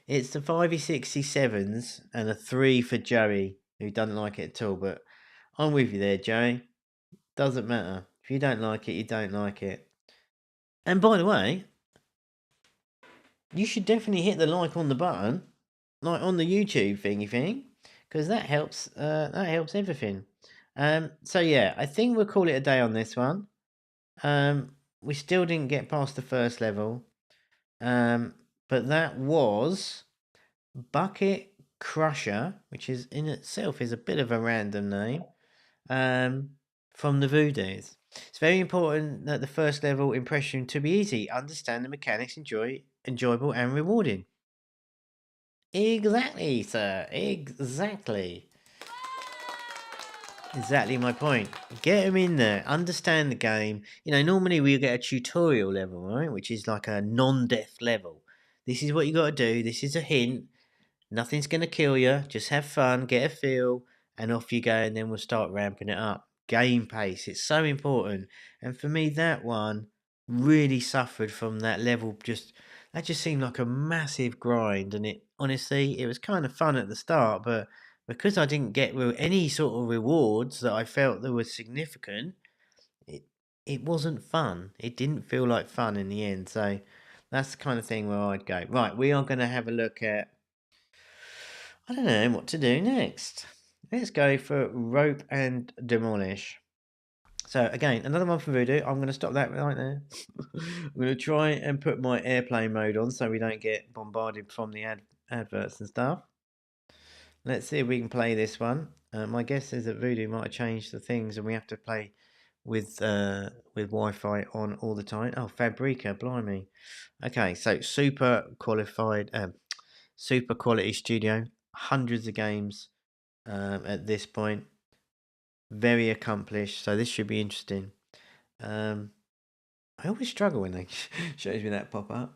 it's the 5e, 6e, 7s and a 3 for Joey, who doesn't like it at all. But I'm with you there, Joey. Doesn't matter. If you don't like it, you don't like it. And by the way, you should definitely hit the like on the button, like on the YouTube thingy thing, because that helps. That helps everything. So yeah, I think we'll call it a day on this one. We still didn't get past the first level. But that was Bucket Crusher, which is in itself is a bit of a random name. from the Voodoos. It's very important that the first level impression to be easy. Understand the mechanics, enjoyable and rewarding. Exactly, sir. Exactly. Exactly my point. Get them in there, understand the game. You know, normally we get a tutorial level, right? Which is like a non-death level. This is what you got to do. This is a hint. Nothing's going to kill you. Just have fun, get a feel, and off you go. And then we'll start ramping it up. Game pace. It's so important. And for me, that one really suffered from that level. That just seemed like a massive grind. And it honestly, it was kind of fun at the start, but because I didn't get any sort of rewards that I felt that were significant, it it wasn't fun. It didn't feel like fun in the end. So that's the kind of thing where I'd go. Right, we are going to have a look at. I don't know what to do next. Let's go for rope and demolish. So again, another one for Voodoo. I'm going to stop that right there. I'm going to try and put my airplane mode on so we don't get bombarded from the adverts and stuff. Let's see if we can play this one. My guess is that Voodoo might have changed the things and we have to play with Wi-Fi on all the time. Oh, Fabrica, blimey. Okay, so super quality studio. Hundreds of games at this point. Very accomplished, so this should be interesting. I always struggle when they shows me that pop up.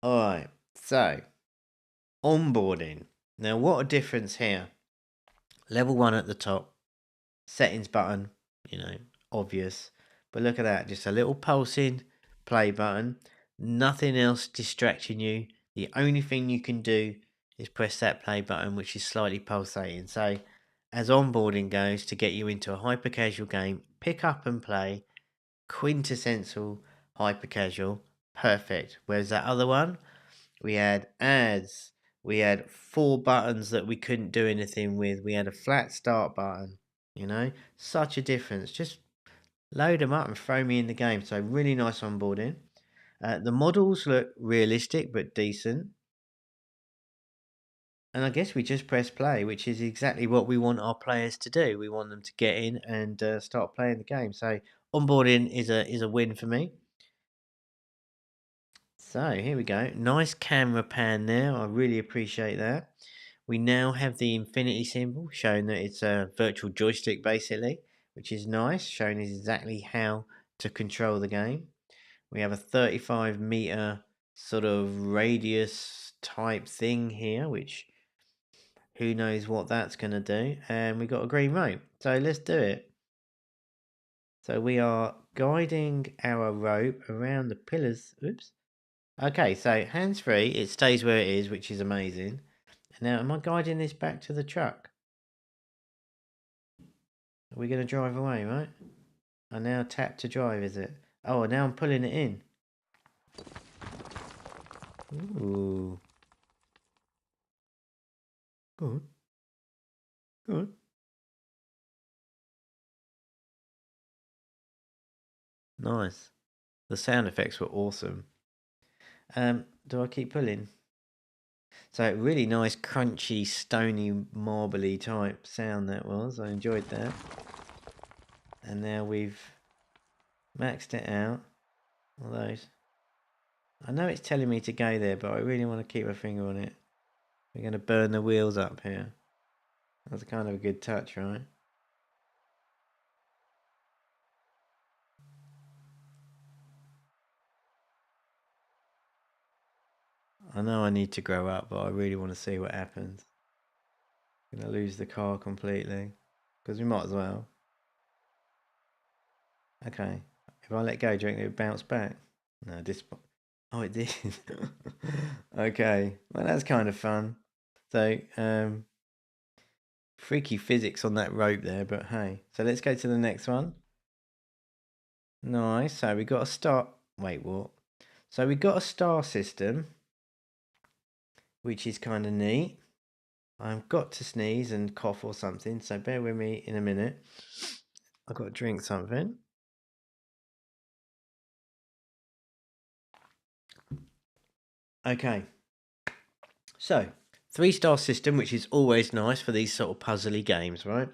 Alright, so onboarding. Now what a difference here. Level 1 at the top. Settings button, obvious. But look at that, just a little pulsing play button. Nothing else distracting you. The only thing you can do is press that play button, which is slightly pulsating. So, as onboarding goes, to get you into a hyper casual game, pick up and play, quintessential hyper casual, perfect. Whereas that other one, we had ads, we had 4 buttons that we couldn't do anything with, we had a flat start button, such a difference. Just load them up and throw me in the game. So really nice onboarding. The models look realistic but decent. And I guess we just press play, which is exactly what we want our players to do. We want them to get in and start playing the game. So onboarding is a win for me. So here we go. Nice camera pan there. I really appreciate that. We now have the infinity symbol showing that it's a virtual joystick basically, which is nice, showing us exactly how to control the game. We have a 35-meter sort of radius type thing here, which who knows what that's going to do. And we got a green rope. So let's do it. So we are guiding our rope around the pillars. Oops. Okay, so hands free, it stays where it is, which is amazing. Now, am I guiding this back to the truck? Are we going to drive away, right? I now tap to drive, is it? Oh, now I'm pulling it in. Ooh. Good. Good. Nice. The sound effects were awesome. Do I keep pulling? So really nice, crunchy, stony, marbly type sound that was. I enjoyed that. And now we've maxed it out. All those. I know it's telling me to go there, but I really want to keep a finger on it. We're going to burn the wheels up here. That's kind of a good touch, right? I know I need to grow up, but I really want to see what happens. I'm going to lose the car completely. Because we might as well. Okay. If I let go, do you think it would bounce back? No, this... Oh, it did. Okay. Well, that's kind of fun. So, freaky physics on that rope there, but hey. So let's go to the next one. Nice. So we got a star... Wait, what? So we got a star system, which is kind of neat. I've got to sneeze and cough or something, so bear with me in a minute. I've got to drink something. Okay. So, 3-star system, which is always nice for these sort of puzzly games, right?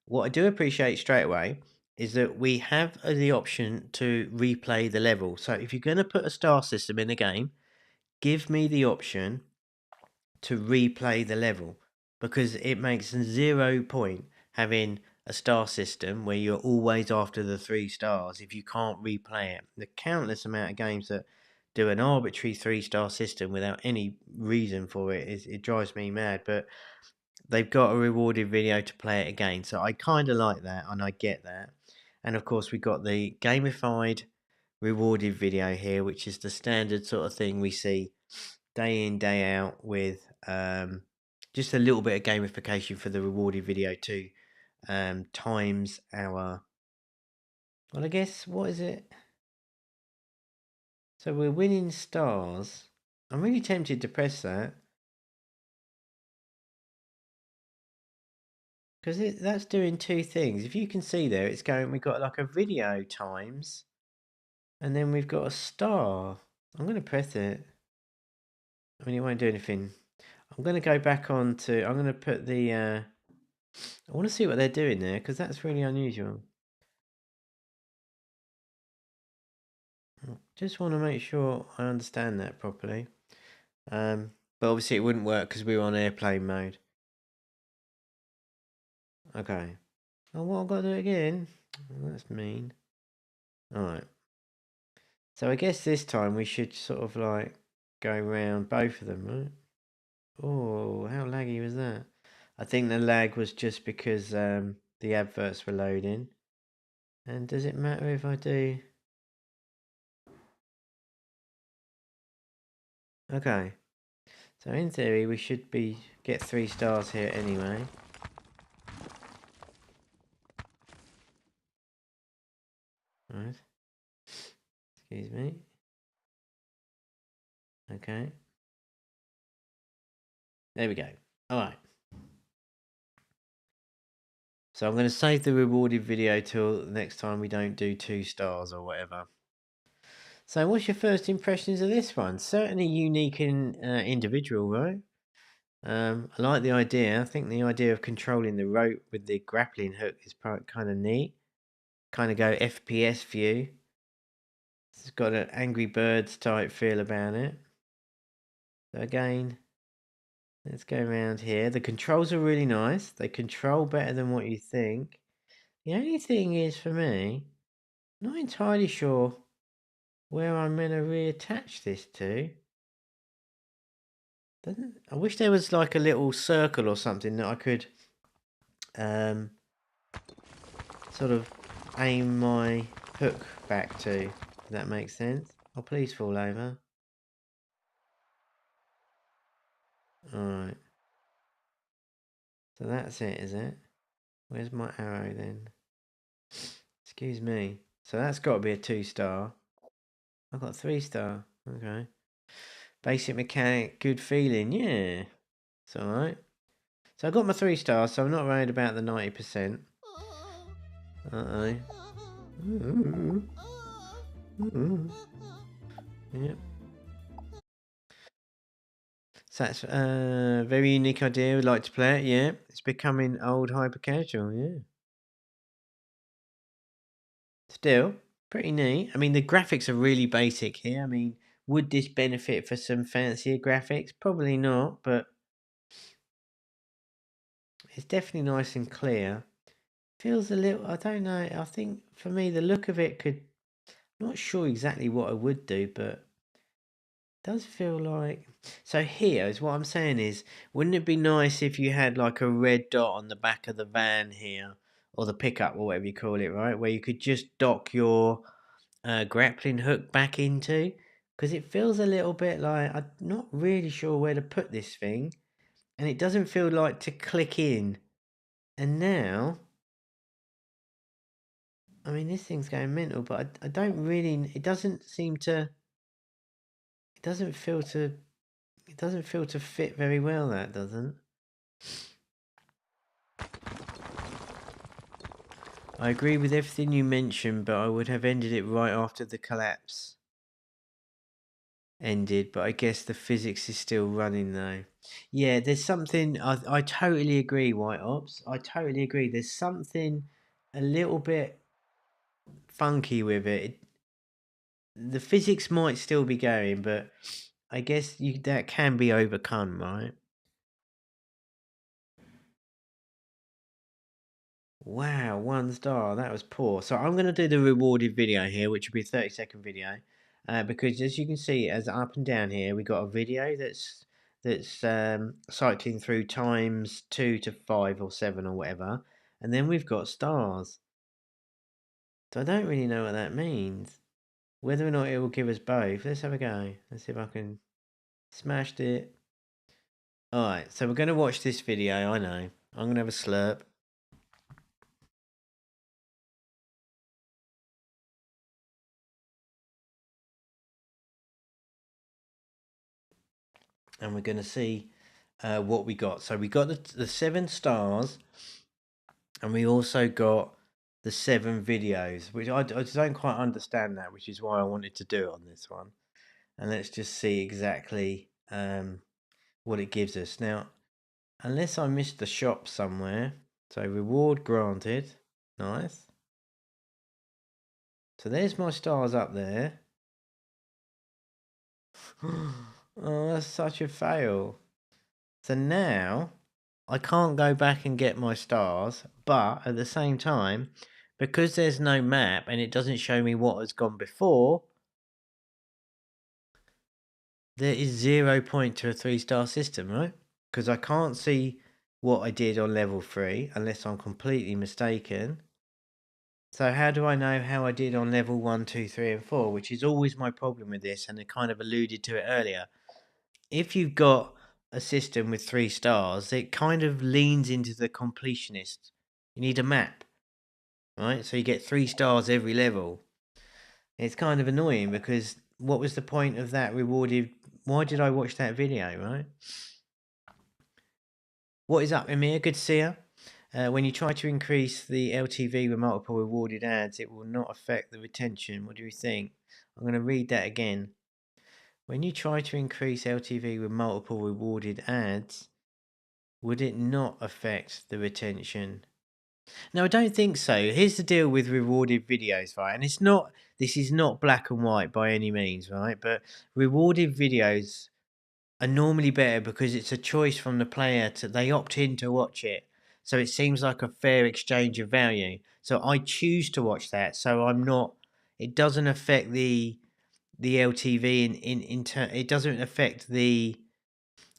What I do appreciate straight away is that we have the option to replay the level. So if you're going to put a star system in a game, give me the option to replay the level, because it makes 0 point having a star system where you're always after the 3 stars if you can't replay it. The countless amount of games that do an arbitrary 3-star system without any reason for it, it drives me mad. But they've got a rewarded video to play it again, so I kind of like that, and I get that. And of course, we've got the gamified rewarded video here, which is the standard sort of thing we see day in, day out, with just a little bit of gamification for the rewarded video to times our, well, I guess, what is it? So we're winning stars. I'm really tempted to press that, because that's doing 2 things. If you can see there, it's going, we've got like a video times, and then we've got a star. I'm going to press it. I mean, it won't do anything. I'm going to go back on to, I'm going to put the, I want to see what they're doing there, because that's really unusual. Just want to make sure I understand that properly. But obviously it wouldn't work because we were on airplane mode. Okay. Oh, what, I've got to do it again? Oh, that's mean. Alright. So I guess this time we should sort of like go around both of them, right? Oh, how laggy was that? I think the lag was just because the adverts were loading. And does it matter if I do? Okay. So in theory we should get 3 stars here anyway. Right. Excuse me. Okay. There we go. Alright. So I'm going to save the rewarded video till next time we don't do 2 stars or whatever. So what's your first impressions of this one? Certainly unique and individual, right? I like the idea. I think the idea of controlling the rope with the grappling hook is kind of neat. Kind of go FPS view. It's got an Angry Birds type feel about it. So again, let's go around here. The controls are really nice. They control better than what you think. The only thing is, for me, not entirely sure where I'm going to reattach this to. I wish there was like a little circle or something that I could sort of aim my hook back to, if that makes sense. Oh, please fall over. Alright. So that's it, is it? Where's my arrow then? Excuse me. So that's got to be a 2-star. I've got 3-star. Okay. Basic mechanic, good feeling. Yeah. It's alright. So I got my 3 stars, so I'm not worried about the 90%. Uh-oh. Yep. So that's a very unique idea. We'd like to play it, yeah. It's becoming old hyper-casual, yeah. Still, pretty neat. I mean, the graphics are really basic here. I mean, would this benefit for some fancier graphics? Probably not, but it's definitely nice and clear. Feels a little, I don't know, I think for me the look of it could, not sure exactly what I would do, but does feel like, so here is what I'm saying is, wouldn't it be nice if you had like a red dot on the back of the van here, or the pickup, or whatever you call it, right, where you could just dock your grappling hook back into? Because it feels a little bit like, I'm not really sure where to put this thing, and it doesn't feel like to click in. And now, I mean, this thing's going mental, but I don't really, it doesn't seem to, it doesn't feel to fit very well, that doesn't. I agree with everything you mentioned, but I would have ended it right after the collapse. ended, but I guess the physics is still running though. Yeah, there's something, I totally agree, White Ops. I totally agree. There's something a little bit funky with it. The physics might still be going, but I guess that can be overcome, right? Wow, 1 star. That was poor. So I'm going to do the rewarded video here, which will be a 30-second video, because as you can see, as up and down here, we got a video that's cycling through times 2 to 5 or 7 or whatever, and then we've got stars. So I don't really know what that means. Whether or not it will give us both. Let's have a go. Let's see if I can. Smashed it. Alright, so we're going to watch this video. I know. I'm going to have a slurp. And we're going to see what we got. So we got the 7 stars, and we also got the 7 videos, which I don't quite understand that, which is why I wanted to do it on this one. And let's just see exactly what it gives us. Now, unless I missed the shop somewhere, so reward granted, nice. So there's my stars up there. Oh, that's such a fail. So now I can't go back and get my stars, but at the same time, because there's no map and it doesn't show me what has gone before, there is 0 point to a 3-star system, right? Because I can't see what I did on level 3 unless I'm completely mistaken. So how do I know how I did on level 1, 2, 3 and 4, which is always my problem with this, and I kind of alluded to it earlier. If you've got a system with 3 stars, it kind of leans into the completionist. You need a map, right? So you get 3 stars every level. It's kind of annoying because what was the point of that rewarded? Why did I watch that video, right? What is up, Amir? Good to see you. When you try to increase the LTV with multiple rewarded ads, it will not affect the retention. What do you think? I'm going to read that again. When you try to increase LTV with multiple rewarded ads, would it not affect the retention? No, I don't think so. Here's the deal with rewarded videos, right? And this is not black and white by any means, right? But rewarded videos are normally better because it's a choice from the player they opt in to watch it. So it seems like a fair exchange of value. So I choose to watch that. So it doesn't affect the LTV it doesn't affect the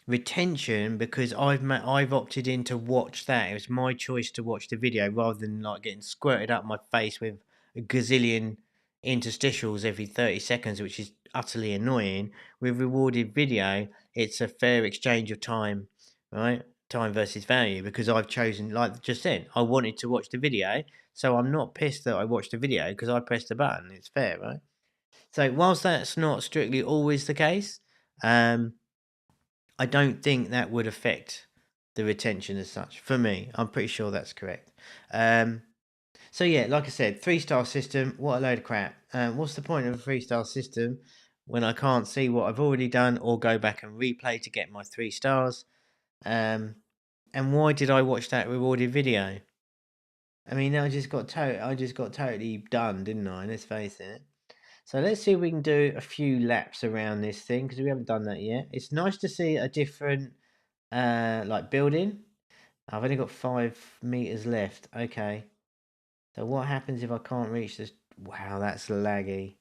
retention because I've opted in to watch that. It was my choice to watch the video rather than like getting squirted up my face with a gazillion interstitials every 30 seconds, which is utterly annoying. With rewarded video, it's a fair exchange of time, right? Time versus value, because I've chosen, like just said, I wanted to watch the video, so I'm not pissed that I watched the video because I pressed the button. It's fair, right? So whilst that's not strictly always the case, I don't think that would affect the retention as such. For me, I'm pretty sure that's correct. So yeah, like I said, 3-star system. What a load of crap. What's the point of a 3-star system when I can't see what I've already done or go back and replay to get my 3 stars? And why did I watch that rewarded video? I mean, I just got totally done, didn't I? Let's face it. So let's see if we can do a few laps around this thing because we haven't done that yet. It's nice to see a different like building. I've only got 5 meters left. Okay. So what happens if I can't reach this? Wow, that's laggy.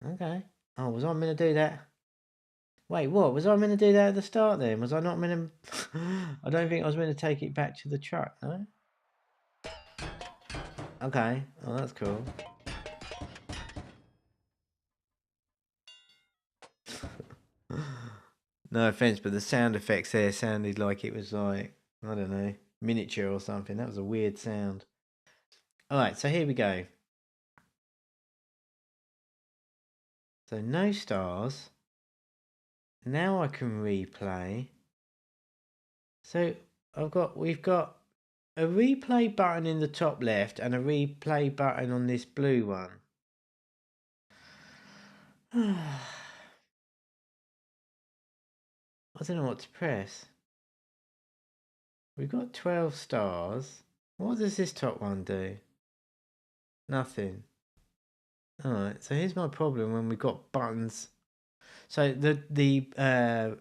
Okay. Oh, was I meant to do that? Wait, what? Was I meant to do that at the start then? Was I not meant to... I don't think I was meant to take it back to the truck, no? Okay. Oh, that's cool. No offense, but the sound effects there sounded like it was like, I don't know, miniature or something. That was a weird sound. Alright, so here we go. So no stars. Now I can replay. So we've got a replay button in the top left and a replay button on this blue one. I don't know what to press. We've got 12 stars. What does this top one do? Nothing. Alright, so here's my problem when we've got buttons. So the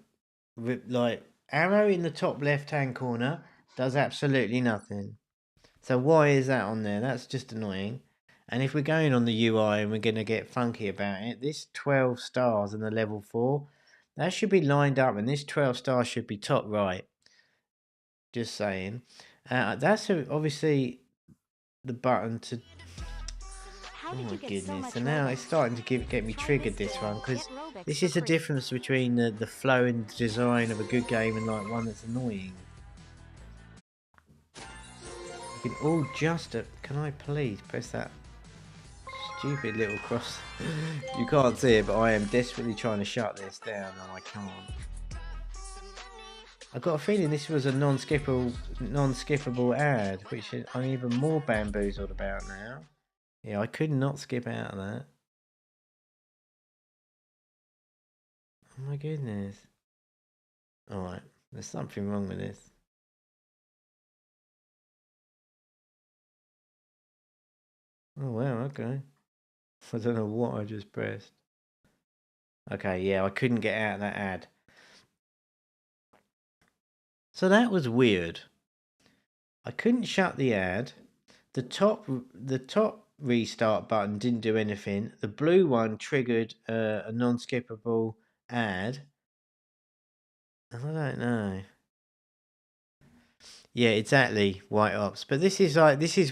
like arrow in the top left hand corner does absolutely nothing. So why is that on there? That's just annoying. And if we're going on the UI and we're going to get funky about it, this 12 stars and the level 4, that should be lined up, and this 12 stars should be top right. Just saying. That's obviously the button to... Oh my goodness. So now it's starting to get me triggered, this one, because this is the difference between the flow and design of a good game and like one that's annoying. You can all just... can I please press that stupid little cross? You can't see it, but I am desperately trying to shut this down and I can't. I've got a feeling this was a non-skippable ad, which I'm even more bamboozled about now. Yeah, I could not skip out of that. Oh my goodness. Alright, there's something wrong with this. Oh wow, okay. I don't know what I just pressed. Okay, yeah, I couldn't get out of that ad. So that was weird. I couldn't shut the ad. The top restart button didn't do anything. The blue one triggered a non-skippable ad. I don't know. Yeah, exactly, White Ops. But this is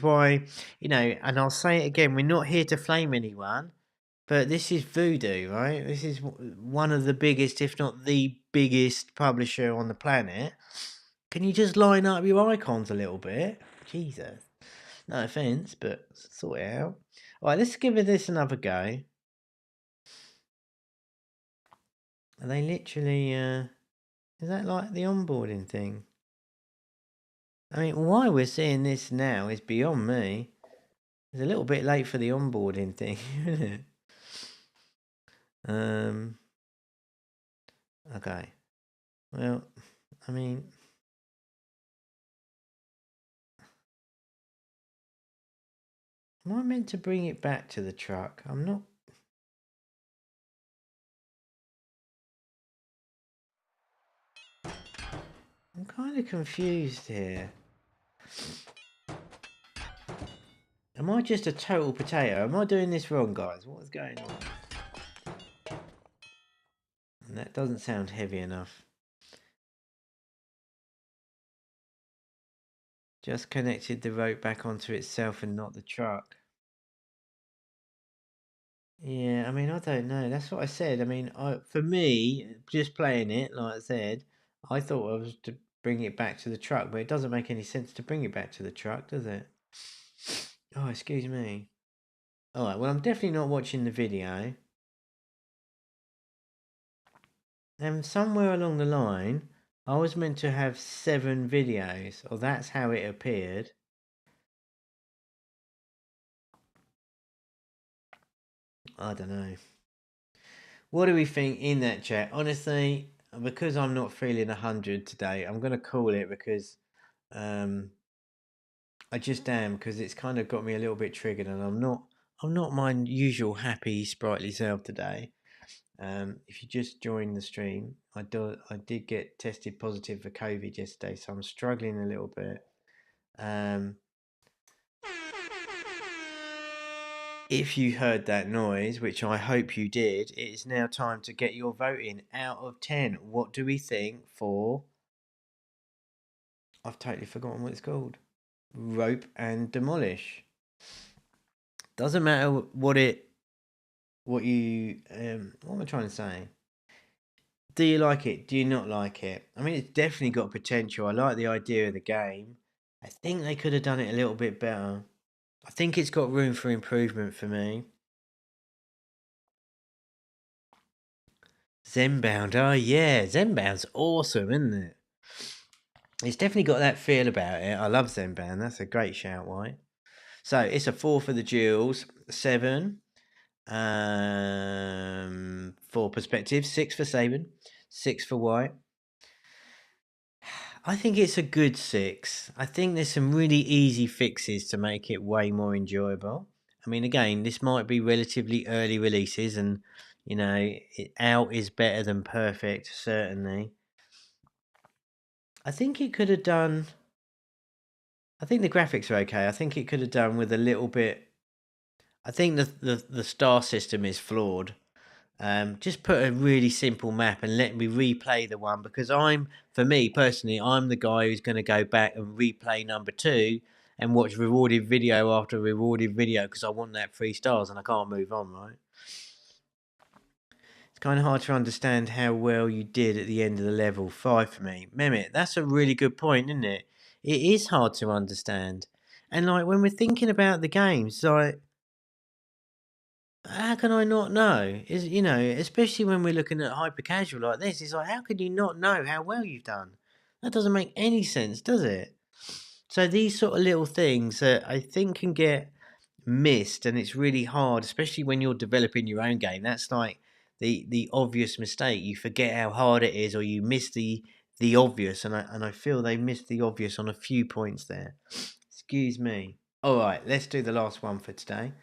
why, you know, and I'll say it again, we're not here to flame anyone, but this is Voodoo, right? This is one of the biggest, if not the biggest publisher on the planet. Can you just line up your icons a little bit? Jesus. No offense, but sort it out. All right, let's give this another go. Are they literally, is that like the onboarding thing? I mean, why we're seeing this now is beyond me. It's a little bit late for the onboarding thing, isn't it? Okay. Well, I mean... Am I meant to bring it back to the truck? I'm not... I'm kind of confused here. Am I just a total potato? Am I doing this wrong, guys? What is going on? And that doesn't sound heavy enough. Just connected the rope back onto itself and not the truck. Yeah, I mean, I don't know. That's what I said. I mean, for me, just playing it, like I said, I thought I was to bring it back to the truck, but it doesn't make any sense to bring it back to the truck, does it? Oh, excuse me. Alright, well, I'm definitely not watching the video. And somewhere along the line, I was meant to have 7 videos, or that's how it appeared. I don't know. What do we think in that chat? Honestly, because I'm not feeling 100 today, I'm going to call it, because I just am, because it's kind of got me a little bit triggered, and I'm not my usual happy, sprightly self today. If you just joined the stream, I did get tested positive for COVID yesterday, so I'm struggling a little bit. If you heard that noise, which I hope you did, it is now time to get your vote in. Out of 10, what do we think for... I've totally forgotten what it's called. Rope and Demolish. Doesn't matter what am I trying to say? Do you like it? Do you not like it? I mean, it's definitely got potential. I like the idea of the game. I think they could have done it a little bit better. I think it's got room for improvement for me. Zenbound, oh yeah, Zenbound's awesome, isn't it? It's definitely got that feel about it. I love Zenbound. That's a great shout, White. So it's a 4 for the Jewels, 7. For perspective, 6 for Saban, 6 for White. I think it's a good 6. I think there's some really easy fixes to make it way more enjoyable. I mean, again, this might be relatively early releases, and you know, out is better than perfect, certainly. I think it could have done. I think the graphics are okay. I think it could have done with a little bit. I think the star system is flawed. Just put a really simple map and let me replay the one, because for me personally, I'm the guy who's going to go back and replay number 2 and watch rewarded video after rewarded video because I want that 3 stars and I can't move on, right? It's kind of hard to understand how well you did at the end of the level. 5 for me. Mehmet, that's a really good point, isn't it? It is hard to understand. And like when we're thinking about the games, like, how can I not know? Is especially when we're looking at hypercasual like this, it's like, how can you not know how well you've done? That doesn't make any sense, does it? So these sort of little things that I think can get missed, and it's really hard, especially when you're developing your own game. That's like the obvious mistake. You forget how hard it is, or you miss the obvious, and I feel they missed the obvious on a few points there. Excuse me. All right, let's do the last one for today,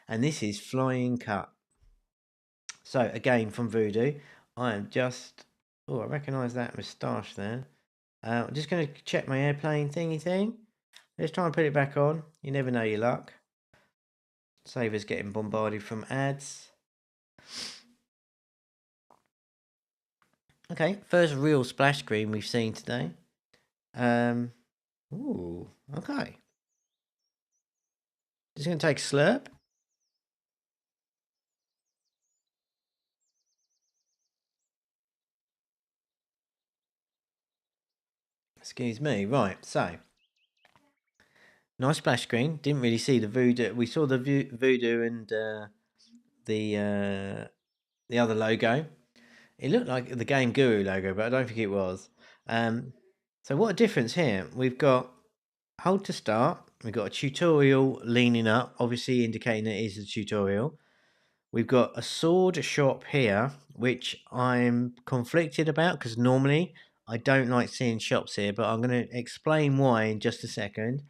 and this is Flying Cut. So again from Voodoo, I am just. Oh, I recognise that moustache there. I'm just going to check my airplane thingy thing. Let's try and put it back on. You never know your luck. Save us getting bombarded from ads. Okay, first real splash screen we've seen today. Ooh, okay. Just going to take a slurp. Excuse me. Right, so nice splash screen. Didn't really see the Voodoo. We saw the Voodoo and the other logo. It looked like the Game Guru logo, but I don't think it was. So what a difference here. We've got hold to start. We've got a tutorial leaning up, obviously indicating it is a tutorial. We've got a sword shop here, which I'm conflicted about because normally I don't like seeing shops here, but I'm going to explain why in just a second.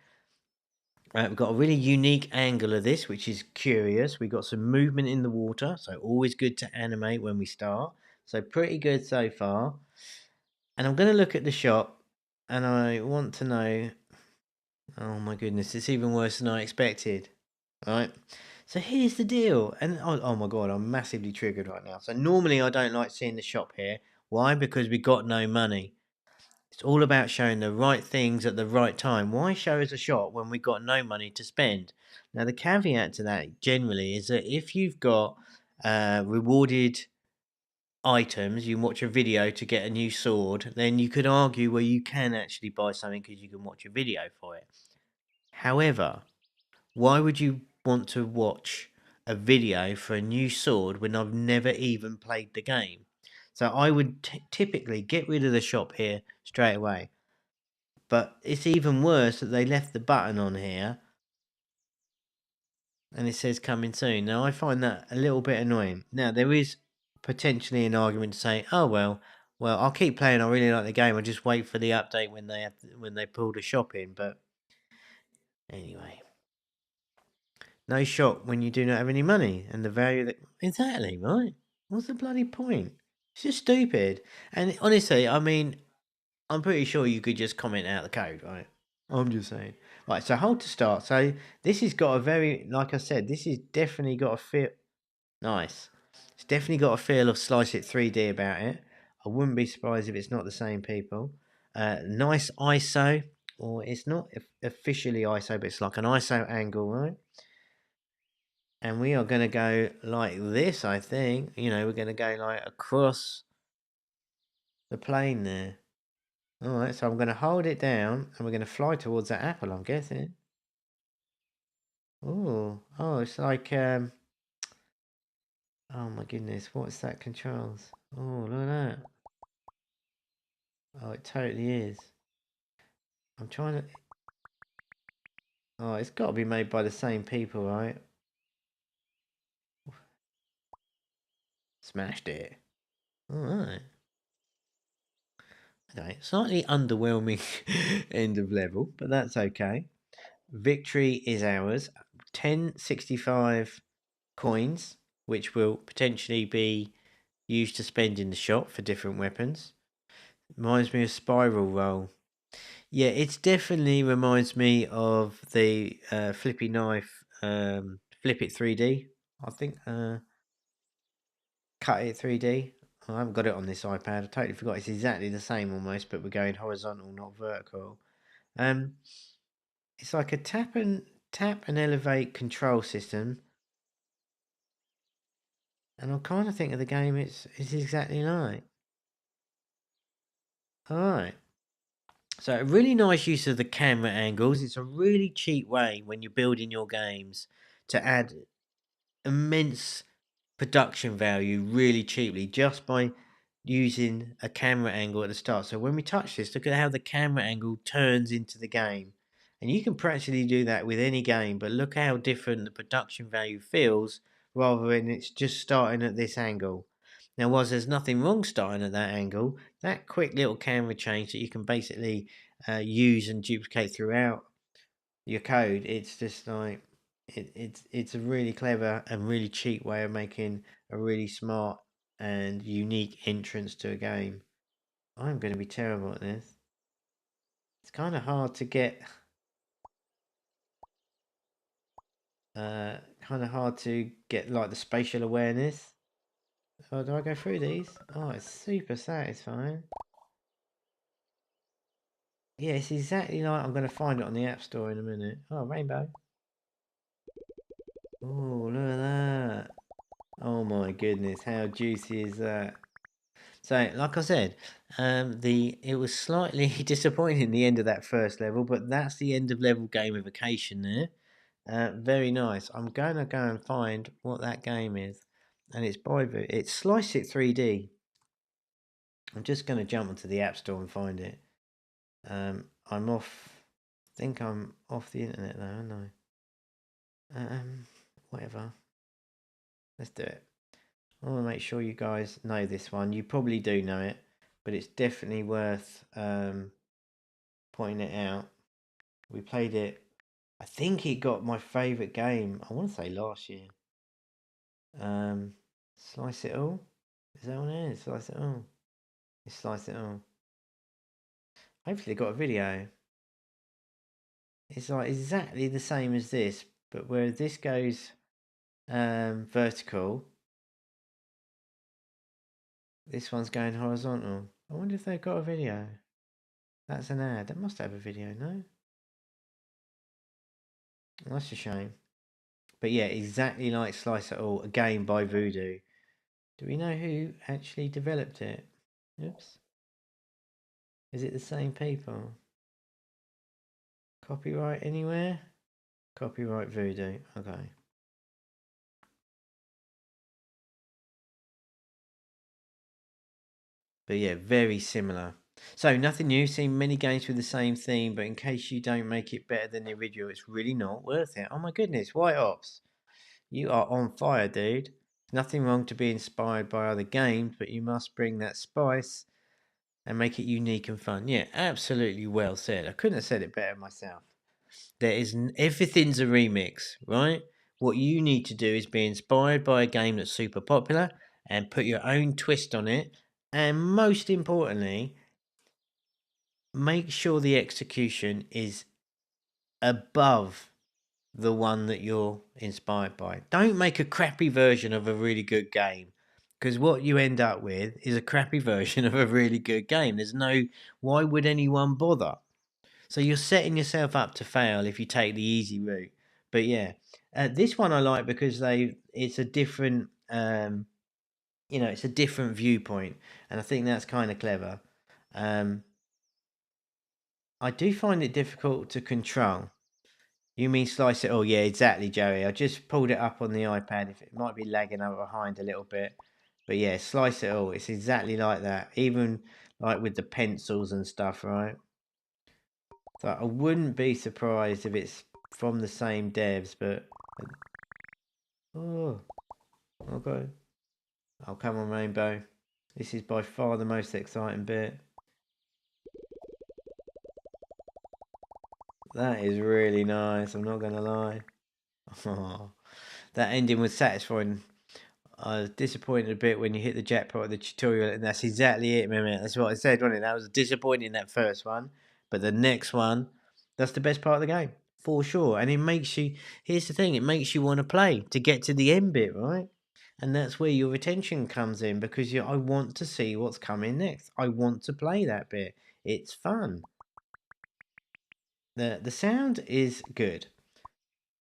We've got a really unique angle of this, which is curious. We've got some movement in the water, so always good to animate when we start. So pretty good so far. And I'm going to look at the shop, and I want to know... Oh my goodness, it's even worse than I expected. Right? So here's the deal. And oh my god, I'm massively triggered right now. So normally I don't like seeing the shop here. Why? Because we got no money. It's all about showing the right things at the right time. Why show us a shop when we've got no money to spend? Now, the caveat to that generally is that if you've got rewarded items, you watch a video to get a new sword, then you could argue where you can actually buy something because you can watch a video for it. However, why would you want to watch a video for a new sword when I've never even played the game? So I would typically get rid of the shop here straight away. But it's even worse that they left the button on here and it says coming soon. Now I find that a little bit annoying. Now there is potentially an argument to say, oh well, I'll keep playing. I really like the game. I'll just wait for the update when they pull the shop in. But anyway, no shop when you do not have any money, and the value that exactly right. What's the bloody point? It's just stupid. And honestly, I mean, I'm pretty sure you could just comment out the code, right? I'm just saying. Right, so hold to start. So this has got a very, like I said, this has definitely got a feel. Nice. It's definitely got a feel of Slice It 3D about it. I wouldn't be surprised if it's not the same people. Nice ISO, or it's not officially ISO, but it's like an ISO angle, right? And we are going to go like this, I think. You know, we're going to go like across the plane there. All right, so I'm going to hold it down and we're going to fly towards that apple, I'm guessing. Oh, it's like, oh my goodness, what's that controls? Oh, look at that. Oh, it totally is. I'm trying to, oh, it's got to be made by the same people, right? Smashed it. Alright. Okay, slightly underwhelming end of level, but that's okay. Victory is ours. 1065 coins, which will potentially be used to spend in the shop for different weapons. Reminds me of Spiral Roll. Yeah, it definitely reminds me of the Flippy Knife, Flip It 3D. I think Cut It 3D. I haven't got it on this iPad. I totally forgot. It's exactly the same almost, but we're going horizontal, not vertical. It's like a tap and elevate control system. And I kind of think of the game it's exactly like. Alright. So a really nice use of the camera angles. It's a really cheap way when you're building your games to add immense production value really cheaply just by using a camera angle at the start. So when we touch this, look at how the camera angle turns into the game. And you can practically do that with any game, but look how different the production value feels rather than it's just starting at this angle. Now, whilst there's nothing wrong starting at that angle, that quick little camera change that you can basically use and duplicate throughout your code, it's just like it's a really clever and really cheap way of making a really smart and unique entrance to a game. I'm going to be terrible at this. It's kind of hard to get. Kind of hard to get like the spatial awareness. Oh, do I go through these? Oh, it's super satisfying. Yeah, it's exactly like I'm going to find it on the App Store in a minute. Oh, rainbow. Oh, look at that. Oh my goodness, how juicy is that? So, like I said, it was slightly disappointing the end of that first level, but that's the end of level gamification there. Very nice. I'm going to go and find what that game is, and it's by Voodoo. It's Slice It 3D. I'm just going to jump onto the App Store and find it. I'm off. I think I'm off the internet now, aren't I? Whatever. Let's do it. I want to make sure you guys know this one. You probably do know it, but it's definitely worth pointing it out. We played it. I think it got my favourite game. I want to say last year. Slice It All. Is that what it is? Slice It All. It's Slice It All. Hopefully, it got a video. It's like exactly the same as this, but where this goes vertical, this one's going horizontal. I wonder if they've got a video. That's an ad. That must have a video, no? That's a shame. But yeah, exactly like Slice It All, a game by Voodoo. Do we know who actually developed it? Oops. Is it the same people? Copyright anywhere? Copyright Voodoo. Okay. But yeah, very similar. So nothing new. Seen many games with the same theme, but in case you don't make it better than the original, it's really not worth it. Oh my goodness, White Ops. You are on fire, dude. Nothing wrong to be inspired by other games, but you must bring that spice and make it unique and fun. Yeah, absolutely well said. I couldn't have said it better myself. Everything's a remix, right? What you need to do is be inspired by a game that's super popular and put your own twist on it. And most importantly, make sure the execution is above the one that you're inspired by. Don't make a crappy version of a really good game, because what you end up with is a crappy version of a really good game. Why would anyone bother? So you're setting yourself up to fail if you take the easy route. But yeah, this one I like because it's a different, it's a different viewpoint, and I think that's kind of clever. I do find it difficult to control. You mean Slice It All? Yeah, exactly, Joey. I just pulled it up on the iPad. If it might be lagging over behind a little bit, but yeah, Slice It All. It's exactly like that. Even like with the pencils and stuff, right? So I wouldn't be surprised if it's from the same devs, but oh, okay. Oh, come on, Rainbow. This is by far the most exciting bit. That is really nice, I'm not going to lie. Oh, that ending was satisfying. I was disappointed a bit when you hit the jackpot of the tutorial, and that's exactly it, Mehmet. That's what I said, wasn't it? That was disappointing, that first one. But the next one, that's the best part of the game, for sure. And it makes you, here's the thing, it makes you want to play to get to the end bit, right? And that's where your attention comes in, because I want to see what's coming next. I want to play that bit. It's fun. The sound is good.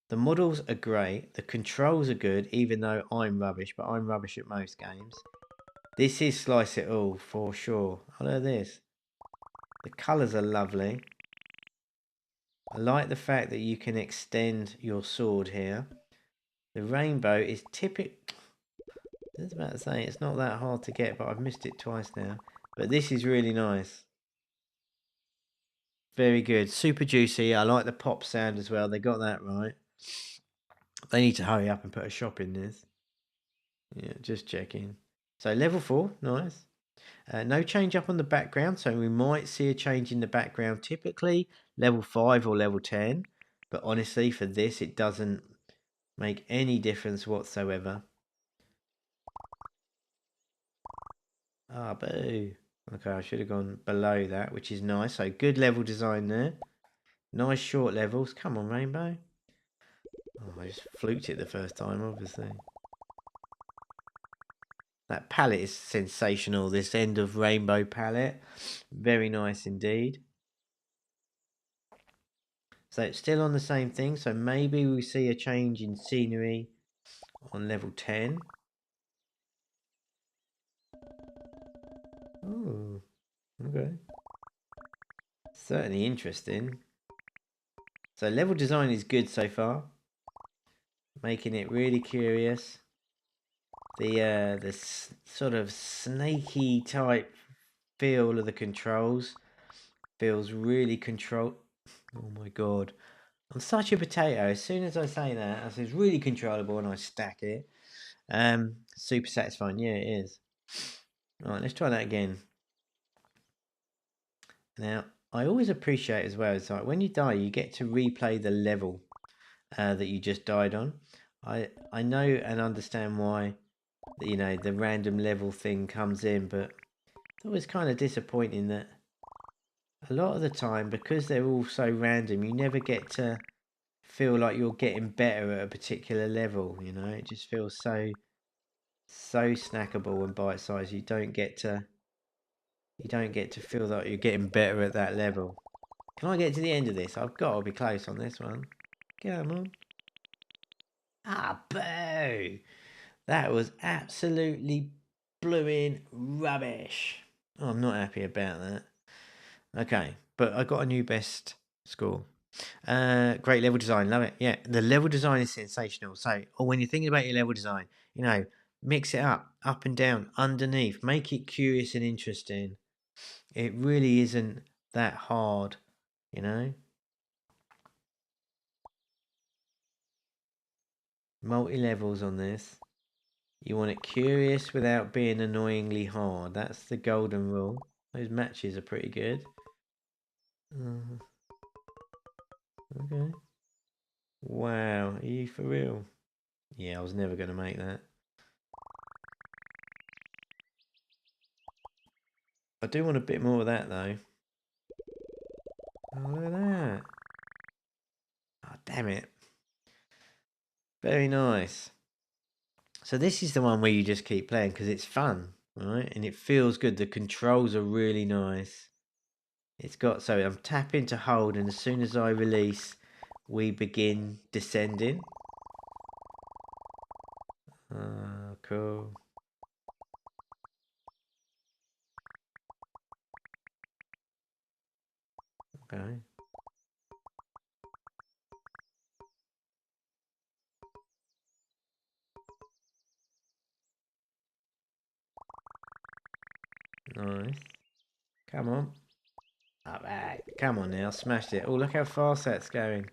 The models are great. The controls are good, even though I'm rubbish, but I'm rubbish at most games. This is Slice It All for sure. I look at this. The colours are lovely. I like the fact that you can extend your sword here. The rainbow is typical. I was about to say, it's not that hard to get, but I've missed it twice now. But this is really nice. Very good. Super juicy. I like the pop sound as well. They got that right. They need to hurry up and put a shop in this. Yeah, just checking. So level 4, nice. No change up on the background, so we might see a change in the background. Typically level 5 or level 10, but honestly for this it doesn't make any difference whatsoever. Ah, boo. Okay, I should have gone below that, which is nice. So good level design there. Nice short levels. Come on, Rainbow. Oh, I just fluked it the first time, obviously. That palette is sensational, this End of Rainbow palette. Very nice indeed. So it's still on the same thing, so maybe we see a change in scenery on level 10. Oh, okay. Certainly interesting. So level design is good so far. Making it really curious. The sort of snaky type feel of the controls feels really controlled. Oh my god. I'm such a potato. As soon as I say that, I say it's really controllable and I stack it. Super satisfying. Yeah, it is. Alright, let's try that again. Now, I always appreciate as well, it's like when you die, you get to replay the level that you just died on. I know and understand why, you know, the random level thing comes in, but it's always kind of disappointing that a lot of the time, because they're all so random, you never get to feel like you're getting better at a particular level, you know? It just feels so snackable and bite-sized. You don't get to feel like you're getting better at that level. Can I get to the end of this? I've got to be close on this one. Come on. Ah, boo! That was absolutely blowing rubbish. Oh, I'm not happy about that. Okay, but I got a new best score. Great level design, love it. Yeah, the level design is sensational. So, when you're thinking about your level design, you know, mix it up and down, underneath, make it curious and interesting. It really isn't that hard, you know. Multi-levels on this. You want it curious without being annoyingly hard. That's the golden rule. Those matches are pretty good. Okay. Wow, are you for real? Yeah, I was never going to make that. I do want a bit more of that though. Oh, look at that. Oh, damn it. Very nice. So this is the one where you just keep playing because it's fun, right? And it feels good. The controls are really nice. It's got, so I'm tapping to hold, and as soon as I release, we begin descending. Cool. Okay. Nice. Come on. Alright. Come on now. Smashed it. Oh, look how fast that's going.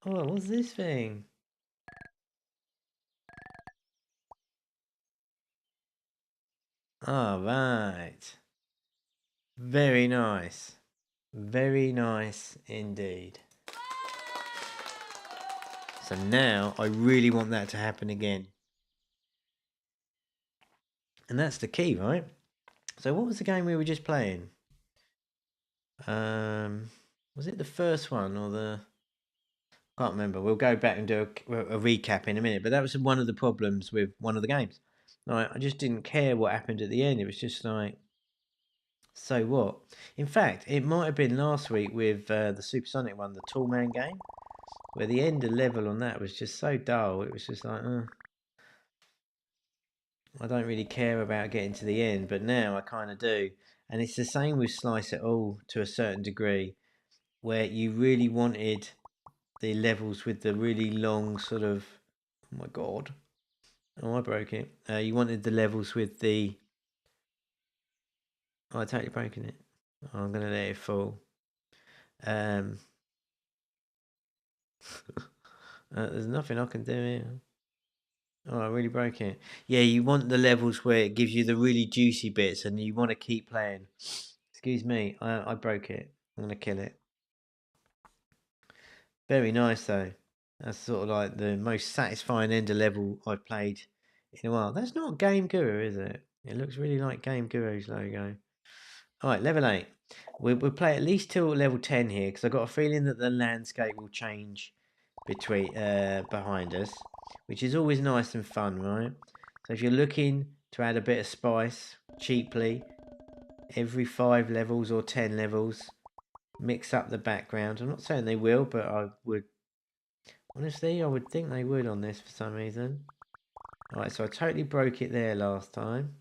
Oh, what's this thing? All right. Very nice. Very nice indeed. So now I really want that to happen again. And that's the key, right? So what was the game we were just playing? Was it the first one or the... I can't remember. We'll go back and do a recap in a minute. But that was one of the problems with one of the games. Like, I just didn't care what happened at the end. It was just like, so what? In fact, it might have been last week with the Supersonic one, the Tall Man game, where the end of level on that was just so dull. It was just like, I don't really care about getting to the end, but now I kind of do. And it's the same with Slice It All to a certain degree, where you really wanted the levels with the really long sort of... Oh my god. Oh, I broke it. You wanted the levels with the... Oh, I totally broken it. Oh, I'm going to let it fall. There's nothing I can do here. Oh, I really broke it. Yeah, you want the levels where it gives you the really juicy bits and you want to keep playing. Excuse me, I broke it. I'm going to kill it. Very nice, though. That's sort of like the most satisfying end of level I've played in a while. That's not Game Guru, is it? It looks really like Game Guru's logo. Alright, level 8. We'll play at least till level 10 here, because I've got a feeling that the landscape will change behind us, which is always nice and fun, right? So if you're looking to add a bit of spice cheaply, every 5 levels or 10 levels, mix up the background. I'm not saying they will, but I would... Honestly, I would think they would on this for some reason. Alright, so I totally broke it there last time.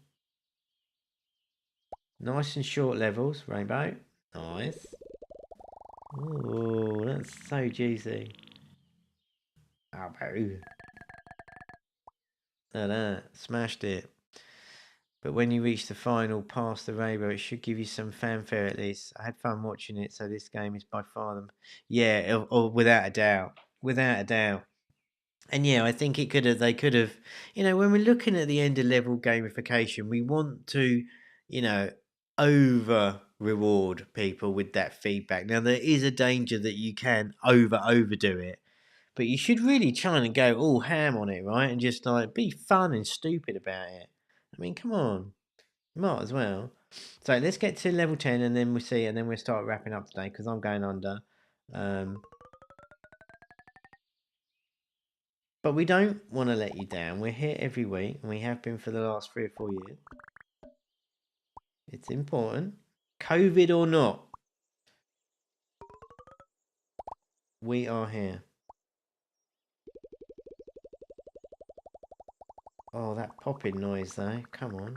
Nice and short levels, Rainbow. Nice. Oh, that's so juicy. Oh, boo. Look at that. Smashed it. But when you reach the final past the rainbow, it should give you some fanfare at least. I had fun watching it, so this game is by far them. Yeah, or without a doubt. Without a doubt. And yeah, I think they could have, when we're looking at the end of level gamification, we want to, over reward people with that feedback. Now, there is a danger that you can overdo it, but you should really try and go all ham on it, right? And just like be fun and stupid about it. I mean, come on. You might as well. So let's get to level 10 and then we'll see, and then we'll start wrapping up today because I'm going under. But we don't want to let you down. We're here every week, and we have been for the last 3 or 4 years. It's important. COVID or not, we are here. Oh, that popping noise though. Come on.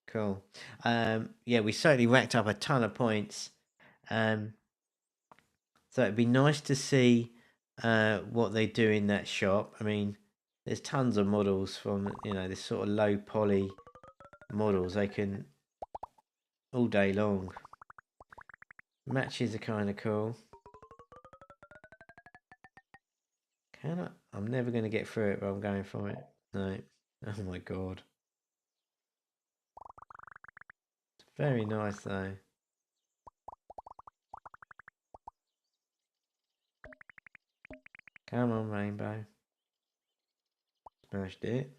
Cool. Yeah, we certainly racked up a ton of points. So it'd be nice to see what they do in that shop. I mean, there's tons of models from, this sort of low poly models. They can all day long. Matches are kind of cool. Can I? I'm never going to get through it, but I'm going for it. No. Oh my god. It's very nice though. Come on, Rainbow. Smashed it.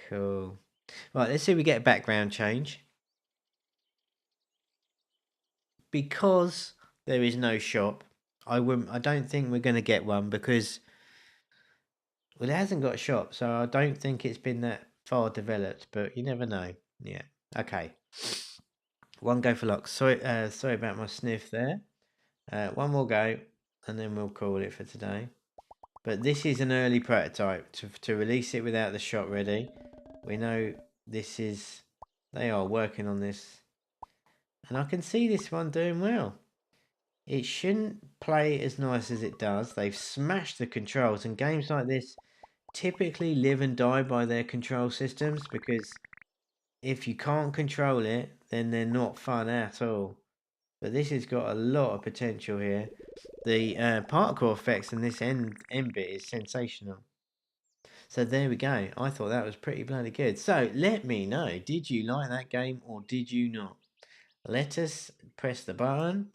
Cool. Right, let's see if we get a background change. Because there is no shop, I don't think we're going to get one because, well, it hasn't got a shop, so I don't think it's been that far developed, but you never know. Yeah. Okay. One go for luck. Sorry about my sniff there. One more go, and then we'll call it for today. But this is an early prototype to release it without the shot ready. We know this is... They are working on this. And I can see this one doing well. It shouldn't play as nice as it does. They've smashed the controls, and games like this typically live and die by their control systems, because if you can't control it, then they're not fun at all. But this has got a lot of potential here. The particle effects in this end bit is sensational. So there we go. I thought that was pretty bloody good. So let me know, did you like that game or did you not? Let us press the button.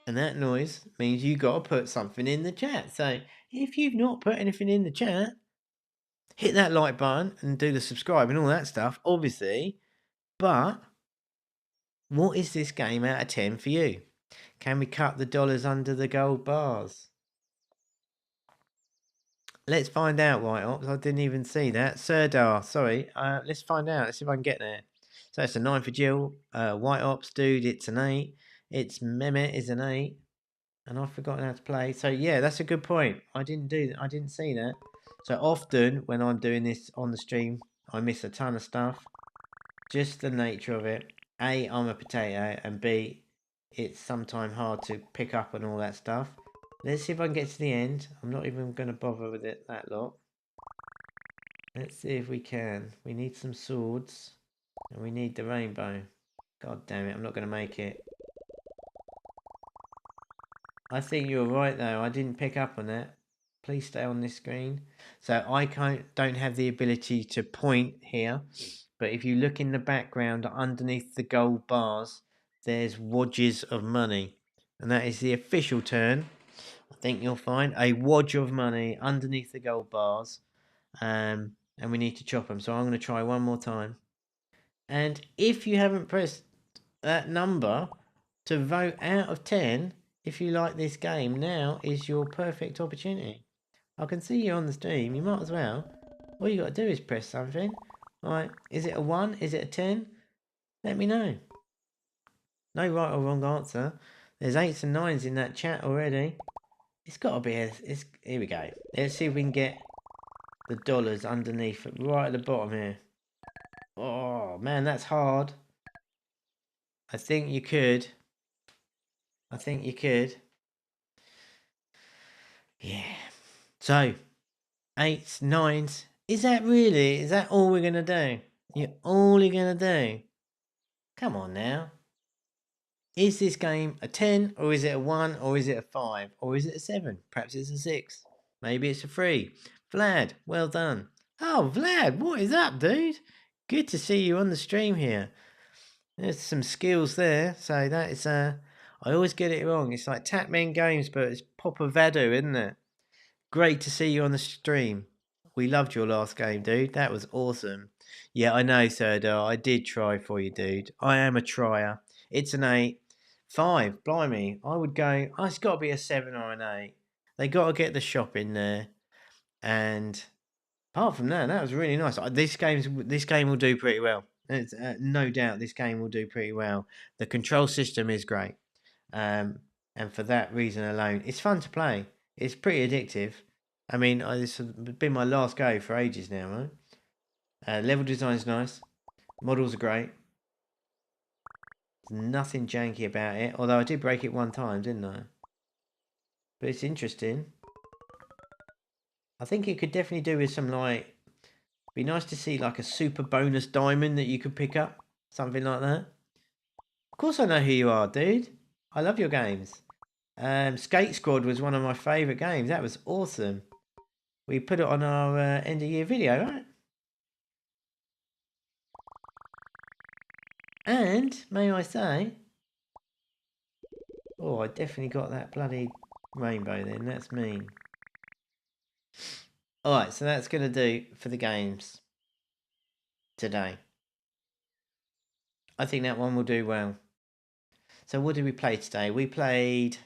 And that noise means you got to put something in the chat. So if you've not put anything in the chat, hit that like button and do the subscribe and all that stuff, obviously. But what is this game out of 10 for you? Can we cut the dollars under the gold bars? Let's find out, White Ops. I didn't even see that. Serdar, sorry. Let's find out. Let's see if I can get there. So it's a 9 for Jill. White Ops, dude, it's an 8. It's Mehmet is an 8. And I've forgotten how to play. So yeah, that's a good point. I didn't see that. So often when I'm doing this on the stream, I miss a ton of stuff. Just the nature of it. A, I'm a potato, and B, it's sometimes hard to pick up on all that stuff. Let's see if I can get to the end. I'm not even going to bother with it that lot. Let's see if we can. We need some swords. And we need the rainbow. God damn it, I'm not going to make it. I think you're right though. I didn't pick up on that. Please stay on this screen. So I don't have the ability to point here. But if you look in the background underneath the gold bars, there's wadges of money. And that is the official term. I think you'll find a wadge of money underneath the gold bars. And we need to chop them. So I'm going to try one more time. And if you haven't pressed that number to vote out of 10, if you like this game, now is your perfect opportunity. I can see you on the stream. You might as well. All you got to do is press something. Right, is it a 1? Is it a 10? Let me know. No right or wrong answer. There's 8s and 9s in that chat already. It's got to be here we go. Let's see if we can get the dollars underneath, right at the bottom here. Oh, man, that's hard. I think you could. Yeah. So, 8s, 9s. Is that all we're going to do? You're only going to do? Come on now. Is this game a 10 or is it a 1 or is it a 5 or is it a 7? Perhaps it's a 6. Maybe it's a 3. Vlad, well done. Oh, Vlad, what is up, dude? Good to see you on the stream here. There's some skills there. So that is, I always get it wrong. It's like Tatman Games, but it's Papa Vado, isn't it? Great to see you on the stream. We loved your last game, dude. That was awesome. Yeah, I know, Serdar. I did try for you, dude. I am a trier. It's an 8. 5, blimey. I would go, oh, it's got to be a 7 or an 8. They got to get the shop in there. And apart from that, that was really nice. This game will do pretty well. It's, no doubt this game will do pretty well. The control system is great. And for that reason alone, it's fun to play. It's pretty addictive. I mean, this has been my last go for ages now, right? Level design's nice. Models are great. There's nothing janky about it. Although I did break it one time, didn't I? But it's interesting. I think it could definitely do with some, like... Be nice to see, like, a super bonus diamond that you could pick up. Something like that. Of course I know who you are, dude. I love your games. Skate Squad was one of my favourite games. That was awesome. We put it on our end of year video, right? And, may I say... Oh, I definitely got that bloody rainbow then. That's mean. Alright, so that's going to do for the games today. I think that one will do well. So what did we play today? We played...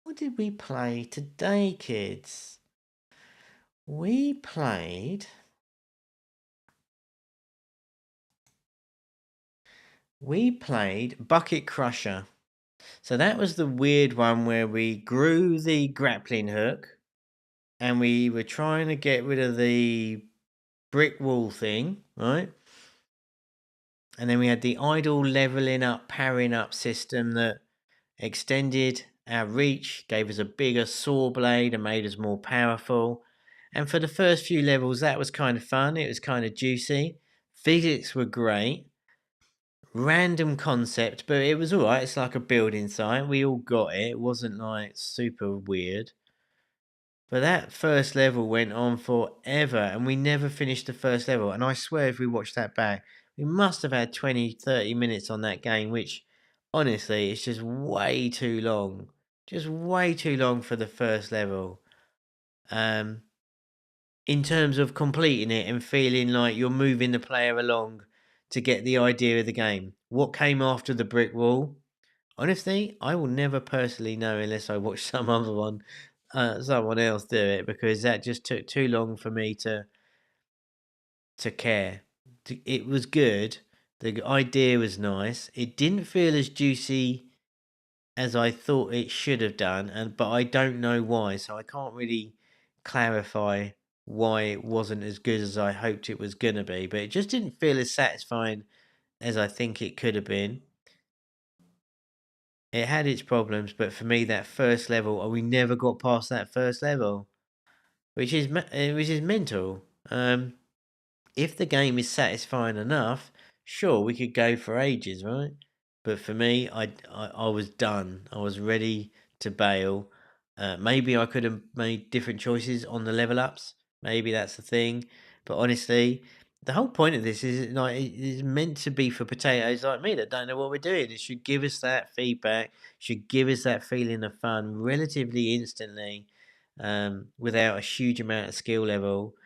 What did we play today, kids? We played Bucket Crusher. So that was the weird one where we grew the grappling hook and we were trying to get rid of the brick wall thing, right? And then we had the idle leveling up, powering up system that extended our reach, gave us a bigger saw blade and made us more powerful. And for the first few levels, that was kind of fun. It was kind of juicy. Physics were great. random concept, but it was all right. It's like a building site. We all got it. It wasn't like super weird. But that first level went on forever, and we never finished the first level. And I swear, if we watched that back, we must have had 20, 30 minutes on that game, which honestly, it's just way too long. Just way too long for the first level. In terms of completing it and feeling like you're moving the player along to get the idea of the game. What came after the brick wall? Honestly, I will never personally know unless I watch some other one, someone else do it, because that just took too long for me to care. It was good. The idea was nice. It didn't feel as juicy as I thought it should have done, but I don't know why, so I can't really clarify why it wasn't as good as I hoped it was gonna be. But it just didn't feel as satisfying as I think it could have been. It had its problems, but for me, that first level, we never got past that first level, which is mental. If the game is satisfying enough, sure, we could go for ages, right? But for me, I was done. I was ready to bail. Maybe I could have made different choices on the level ups. Maybe that's the thing. But honestly, the whole point of this is like it is meant to be for potatoes like me that don't know what we're doing. It should give us that feedback. Should give us that feeling of fun relatively instantly, without a huge amount of skill level.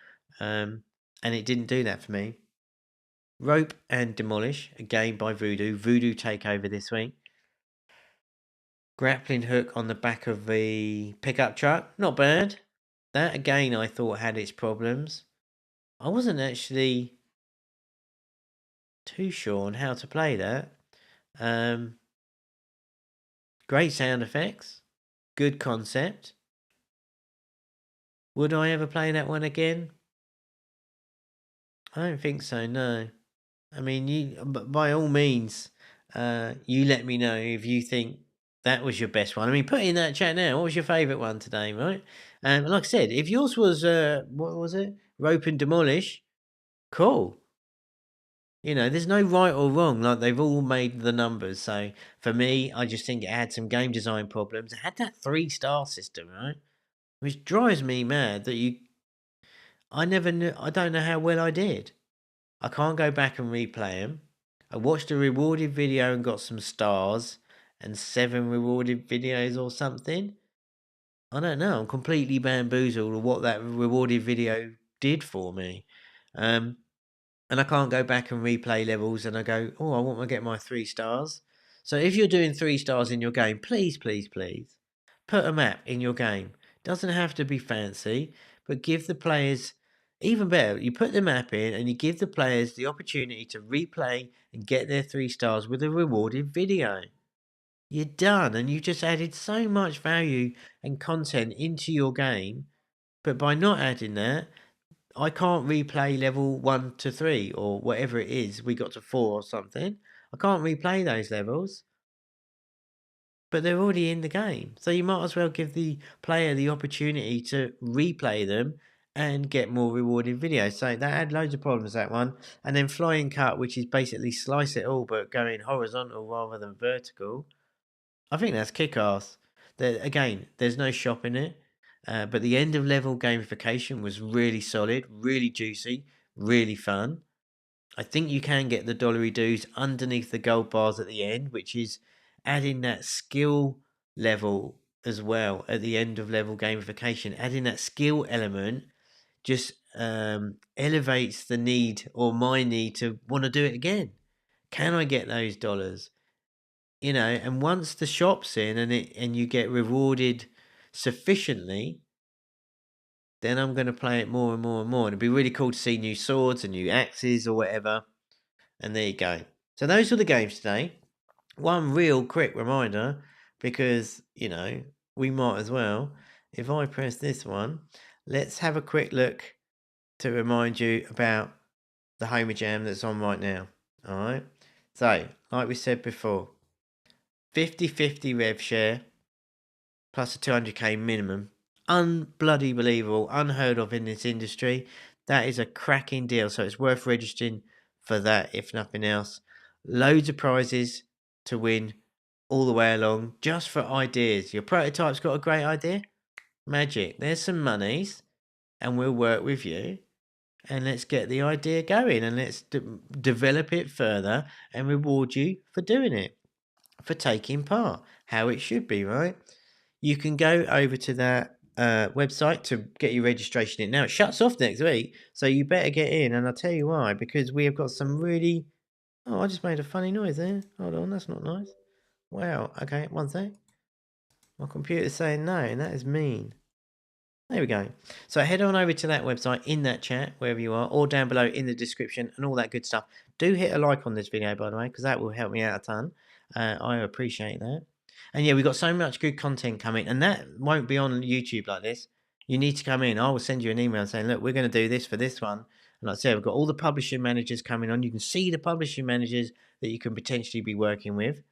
And it didn't do that for me. Rope and Demolish, a game by Voodoo. Voodoo takeover this week. Grappling hook on the back of the pickup truck. Not bad. That again I thought had its problems. I wasn't actually too sure on how to play that. Great sound effects. Good concept. Would I ever play that one again? I don't think so, no. I mean, you by all means, you let me know if you think that was your best one. I mean, put it in that chat now. What was your favourite one today, right? And like I said, if yours was what was it? Rope and Demolish, cool. You know, there's no right or wrong. Like they've all made the numbers. So for me, I just think it had some game design problems. It had that 3-star system, right? Which drives me mad that you. I never knew. I don't know how well I did. I can't go back and replay them. I watched a rewarded video and got some stars and 7 rewarded videos or something. I don't know. I'm completely bamboozled of what that rewarded video did for me. And I can't go back and replay levels and I go, oh, I want to get my 3 stars. So if you're doing 3 stars in your game, please, please, please, put a map in your game. Doesn't have to be fancy, but give the players, even better, you put the map in and you give the players the opportunity to replay and get their 3 stars with a rewarded video. You're done, and you just added so much value and content into your game. But by not adding that, I can't replay level 1 to 3 or whatever it is. We got to 4 or something. I can't replay those levels, but they're already in the game. So you might as well give the player the opportunity to replay them and get more rewarded videos. So that had loads of problems, that one. And then flying cut, which is basically slice it all but going horizontal rather than vertical. I think that's kick-ass. Again, there's no shop in it. But the end of level gamification was really solid, really juicy, really fun. I think you can get the dollary doos underneath the gold bars at the end, which is adding that skill level as well at the end of level gamification. Adding that skill element just elevates the need or my need to want to do it again. Can I get those dollars? You know, and once the shop's in and you get rewarded sufficiently, then I'm going to play it more and more and more. And it'd be really cool to see new swords and new axes or whatever. And there you go. So those are the games today. One real quick reminder, because, you know, we might as well. If I press this one, let's have a quick look to remind you about the HomaJam that's on right now. All right. So, like we said before, 50-50 rev share plus a 200k minimum. Unbloody believable, unheard of in this industry. That is a cracking deal, so it's worth registering for that, if nothing else. loads of prizes to win all the way along just for ideas. Your prototype's got a great idea? Magic. There's some monies and we'll work with you and let's get the idea going and let's develop it further and reward you for doing it, for taking part, how it should be, right? You can go over to that website to get your registration in. Now, it shuts off next week, so you better get in, and I'll tell you why, because we have got some really... Oh, I just made a funny noise there. Hold on, that's not nice. Wow, okay, one thing. My computer's saying no, and that is mean. There we go. So head on over to that website in that chat, wherever you are, or down below in the description and all that good stuff. Do hit a like on this video, by the way, because that will help me out a ton. I appreciate that. And yeah, we've got so much good content coming, and that won't be on YouTube like this. You need to come in. I will send you an email saying, look, we're going to do this for this one. And like I said, we've got all the publishing managers coming on. You can see the publishing managers that you can potentially be working with.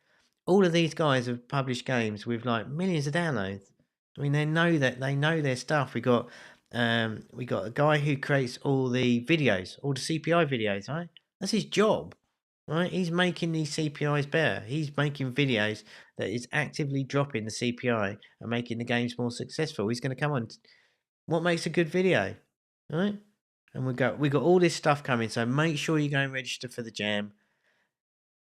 All of these guys have published games with like millions of downloads. I mean, they know their stuff. We got a guy who creates all the videos, all the CPI videos, right? That's his job, right? He's making these CPIs better. He's making videos that is actively dropping the CPI and making the games more successful. He's going to come on. What makes a good video, right? And we got all this stuff coming. So make sure you go and register for the jam.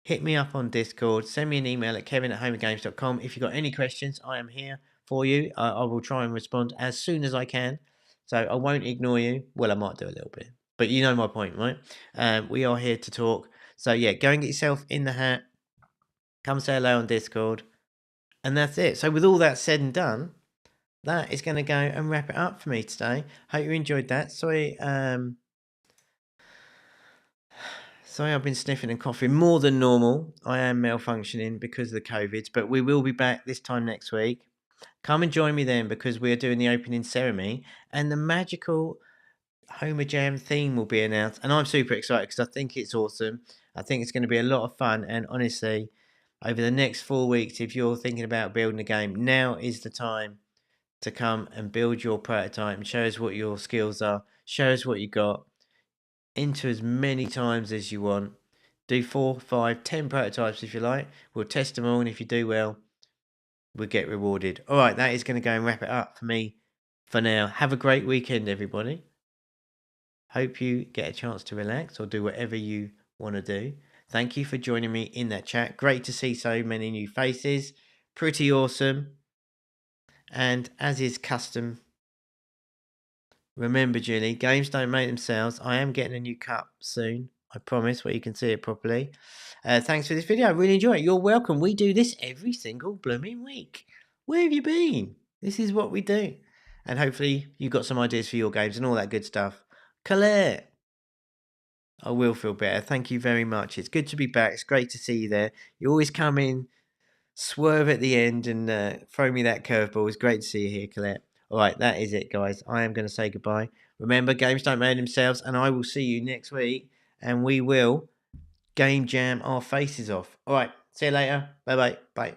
Hit me up on Discord. Send me an email at kevin@homajames.com. If you've got any questions, I am here for you. I will try and respond as soon as I can. So I won't ignore you. Well, I might do a little bit. But you know my point, right? We are here to talk. So yeah, go and get yourself in the hat. Come say hello on Discord. And that's it. So with all that said and done, that is going to go and wrap it up for me today. Hope you enjoyed that. Sorry, I've been sniffing and coughing more than normal. I am malfunctioning because of the COVID, but we will be back this time next week. Come and join me then because we are doing the opening ceremony and the magical HomaJam theme will be announced. And I'm super excited because I think it's awesome. I think it's going to be a lot of fun. And honestly, over the next 4 weeks, if you're thinking about building a game, now is the time to come and build your prototype and show us what your skills are. Show us what you got. Enter as many times as you want. Do 4, 5, 10 prototypes if you like. We'll test them all, and if you do well, we'll get rewarded. All right, that is going to go and wrap it up for me for now. Have a great weekend, everybody. Hope you get a chance to relax or do whatever you want to do. Thank you for joining me in that chat. Great to see so many new faces. Pretty awesome. And as is custom, remember, Julie, games don't make themselves. I am getting a new cup soon. I promise, where you can see it properly. Thanks for this video. I really enjoy it. You're welcome. We do this every single blooming week. Where have you been? This is what we do. And hopefully you got some ideas for your games and all that good stuff. Colette, I will feel better. Thank you very much. It's good to be back. It's great to see you there. You always come in, swerve at the end and throw me that curveball. It's great to see you here, Colette. All right, that is it, guys. I am going to say goodbye. Remember, games don't make themselves, and I will see you next week, and we will game jam our faces off. All right, see you later. Bye-bye. Bye.